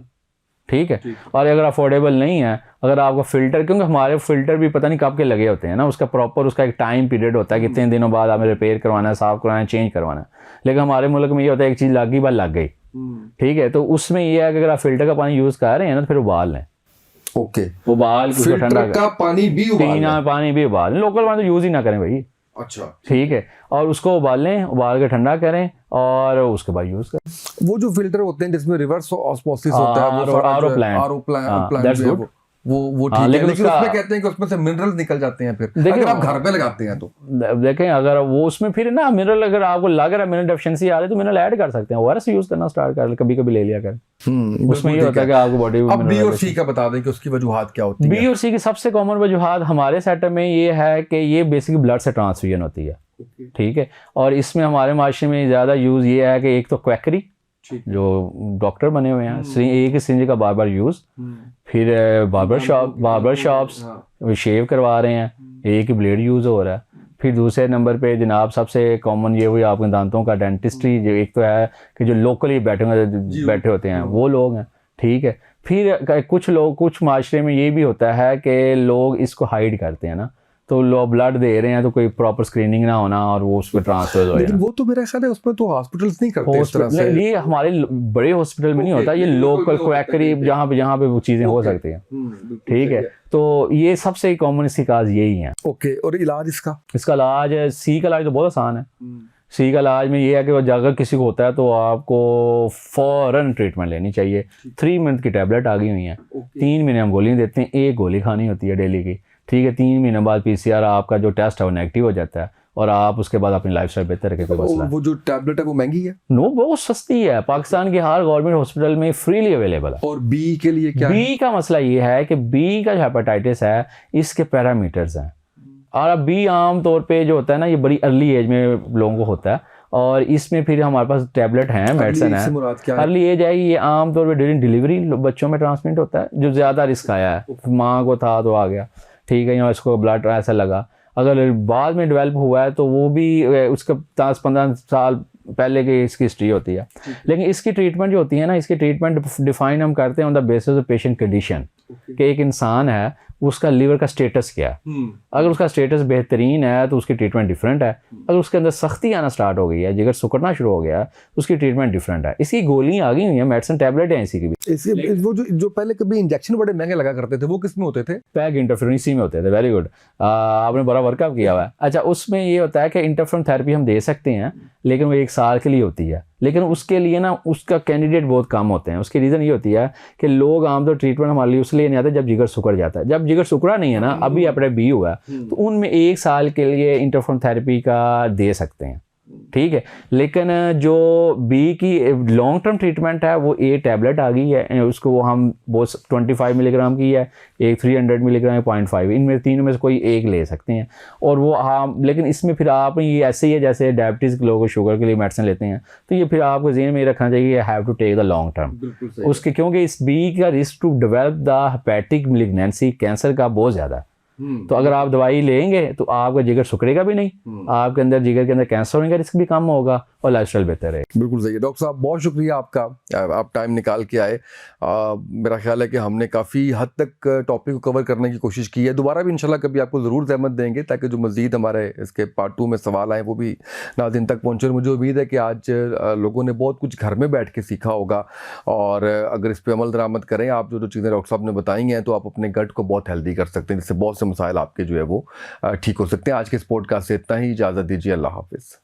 ठीक है। और अगर अफोर्डेबल नहीं है, अगर आपका फ़िल्टर, क्योंकि हमारे फ़िल्टर भी पता नहीं कब के लगे होते हैं ना, उसका प्रॉपर उसका एक टाइम पीरियड होता है, कितने दिनों बाद हमें रिपेयर करवाना है, साफ़ करवाना है, चेंज करवाना है। लेकिन हमारे मुल्क में ये होता है, एक चीज़ लग गई, बात लग गई, ठीक है। तो उसमें ये है कि अगर आप फ़िल्टर का पानी यूज़ कर रहे हैं ना, तो फिर उबाल लें। ओके, उबाल के उसको ठंडा फिल्टर का पानी भी उबालना, पानी भी उबाल लें, लोकल पानी तो यूज़ ही ना करें भाई, अच्छा, ठीक है। और उसको उबाल लें, उबाल के ठंडा करें और उसके बाद यूज़ करें। वो जो फिल्टर होते हैं जिसमें रिवर्स ऑस्मोसिस होता है, वो RO plant, RO plant that's good, वो ठीक है। लेकिन उसमें कहते हैं कि उसमें से मिनरल्स निकल जाते हैं, फिर अगर आप घर पे लगाते हैं तो देखें, अगर वो उसमें फिर ना मिनरल, अगर आपको लग रहा है मिनरल डेफिशिएंसी आ रही है तो मिनरल ऐड कर सकते हैं, ओआरएस यूज करना स्टार्ट कर ले, कभी कभी ले लिया कर। उसमें ये होता है कि आपको बॉडी में। अब बी और सी का बता दें कि उसकी वजूहात क्या होती है। बी और सी की सबसे कॉमन वजूहात हमारे सेटअप में ये है कि ये बेसिकली ब्लड से ट्रांसफ्यूजन होती है, ठीक है। और इसमें हमारे माशरे में ज़्यादा यूज़ ये है कि एक तो क्वैकरी, जो डॉक्टर बने हुए हैं, एक ही सिंज का बार बार यूज़, फिर बार्बर शॉप्स शेव करवा रहे हैं, एक ही ब्लेड यूज़ हो रहा है। फिर दूसरे नंबर पे जनाब सबसे कॉमन ये हुई आपके दांतों का डेंटिस्ट्री, जो एक तो है कि जो लोकली बैठे होते हैं वो लोग हैं, ठीक है। फिर कुछ माशरे में ये भी होता है कि लोग इसको हाइड करते हैं ना, तो लोग ब्लड दे रहे हैं तो कोई प्रॉपर स्क्रीनिंग ना होना और वो उस पर ट्रांसफर हो जाए। लेकिन वो तो मेरा ख्याल है उसमें तो हॉस्पिटल्स नहीं करते इस तरह से। ये हमारे बड़े हॉस्पिटल में नहीं होता, ये लोकल क्वैकरी जहाँ पे वो चीज़ें हो सकती हैं, ठीक है। तो ये सबसे कॉमन इसकी काज यही है। ओके, और इलाज इसका इलाज है, सी का इलाज तो बहुत आसान है। सी का इलाज में ये है कि अगर किसी को होता है तो आपको फ़ौरन ट्रीटमेंट लेनी चाहिए। 3 मंथ की टैबलेट आ गई हुई हैं, 3 महीने हम गोली देते हैं, 1 गोली खानी होती है डेली की, ठीक है। 3 महीने बाद पीसीआर आपका जो टेस्ट है वो नेगेटिव हो जाता है और आप उसके बाद अपनी लाइफस्टाइल बेहतर रखें, कोई मसला। वो जो टैबलेट है वो महंगी है? नो, बहुत सस्ती है, पाकिस्तान के हर गवर्नमेंट हॉस्पिटल में फ्रीली अवेलेबल है। और बी के लिए क्या? बी का मसला ये है कि बी का जो हेपेटाइटिस है, इसके पैरामीटर्स हैं। और अब बी आम तौर पे जो होता है ना, ये बड़ी अर्ली एज में लोगों को होता है, और इसमें फिर हमारे पास टैबलेट हैं, मेडिसिन है। अर्ली एज है, ये आम तौर पे ड्यूरिंग डिलीवरी बच्चों में ट्रांसमिट होता है, जो ज़्यादा रिस्क आया है, माँ को था तो आ गया, ठीक है, या इसको ब्लड ऐसा लगा। अगर बाद में डेवलप हुआ है तो वो भी उसका 10-15 साल पहले की इसकी हिस्ट्री होती है। लेकिन इसकी ट्रीटमेंट जो होती है ना, इसकी ट्रीटमेंट डिफाइन हम करते हैं on the basis of patient condition, कि एक इंसान है उसका लीवर का स्टेटस क्या है। अगर उसका स्टेटस बेहतरीन है तो उसकी ट्रीटमेंट डिफरेंट है, अगर उसके अंदर सख्ती आना स्टार्ट हो गई है, जिगर सिकुड़ना शुरू हो गया है, उसकी ट्रीटमेंट डिफरेंट है। इसकी गोलियां आ गई हुई हैं, मेडिसिन टैबलेट है इसी की भी। वो जो पहले कभी इंजेक्शन बड़े महंगे लगा करते थे, वो किस में होते थे? पैग इंटरफेरोन, इसी में होते थे। वेरी गुड, आपने बड़ा वर्कअप किया हुआ है। अच्छा, उसमें ये होता है कि इंटरफेरोन थेरेपी हम दे सकते हैं, लेकिन वो 1 साल के लिए होती है। लेकिन उसके लिए ना उसका कैंडिडेट बहुत कम होते हैं। उसकी रीज़न ये होती है कि लोग आमतौर ट्रीटमेंट हमारे लिए उसलिए नहीं आते जब जिगर सुकड़ जाता है। जब जिगर सुकड़ा नहीं है ना, अभी अपने बी हुआ है, तो उनमें 1 साल के लिए इंटरफेरोन थेरेपी का दे सकते हैं, ठीक है। लेकिन जो बी की लॉन्ग टर्म ट्रीटमेंट है वो ए टैबलेट आ गई है, उसको वो हम वो 25 मिलीग्राम की है, एक 300 मिलीग्राम 0.5, इनमें तीनों में से कोई एक ले सकते हैं। और वो हाँ, लेकिन इसमें फिर आप ये ऐसे ही है जैसे डायबिटीज़ के लोग शुगर के लिए मेडिसिन लेते हैं, तो ये फिर आपको ज़हन में रखना चाहिए have to take the long term उसके, क्योंकि इस बी का risk to develop the hepatic malignancy cancer का बहुत ज़्यादा है। तो अगर आप दवाई लेंगे तो आपका जिगर सुकड़ेगा भी नहीं, आपके अंदर जिगर के अंदर कैंसर होने का रिस्क भी कम होगा और लाइफस्टाइल बेहतर है। बिल्कुल सही है डॉक्टर साहब, बहुत शुक्रिया आपका, आप टाइम निकाल के आए। मेरा ख्याल है कि हमने काफ़ी हद तक टॉपिक को कवर करने की कोशिश की है। दोबारा भी इंशाल्लाह कभी आपको ज़रूर ज़हमत देंगे ताकि जो मज़ीद हमारे इसके पार्ट 2 में सवाल आए वो भी नाज़रीन तक पहुँचे। मुझे उम्मीद है कि आज लोगों ने बहुत कुछ घर में बैठ के सीखा होगा, और अगर इस पर अमल दरामद करें, आप जो चीज़ें डॉक्टर साहब ने बताई हैं, तो आप अपने गट को बहुत हेल्दी कर सकते हैं, जिससे बहुत से मसाइल आपके जो है वो ठीक हो सकते हैं। आज के इस पॉडकास्ट से इतना ही, इजाज़त दीजिए, अल्लाह हाफिज़।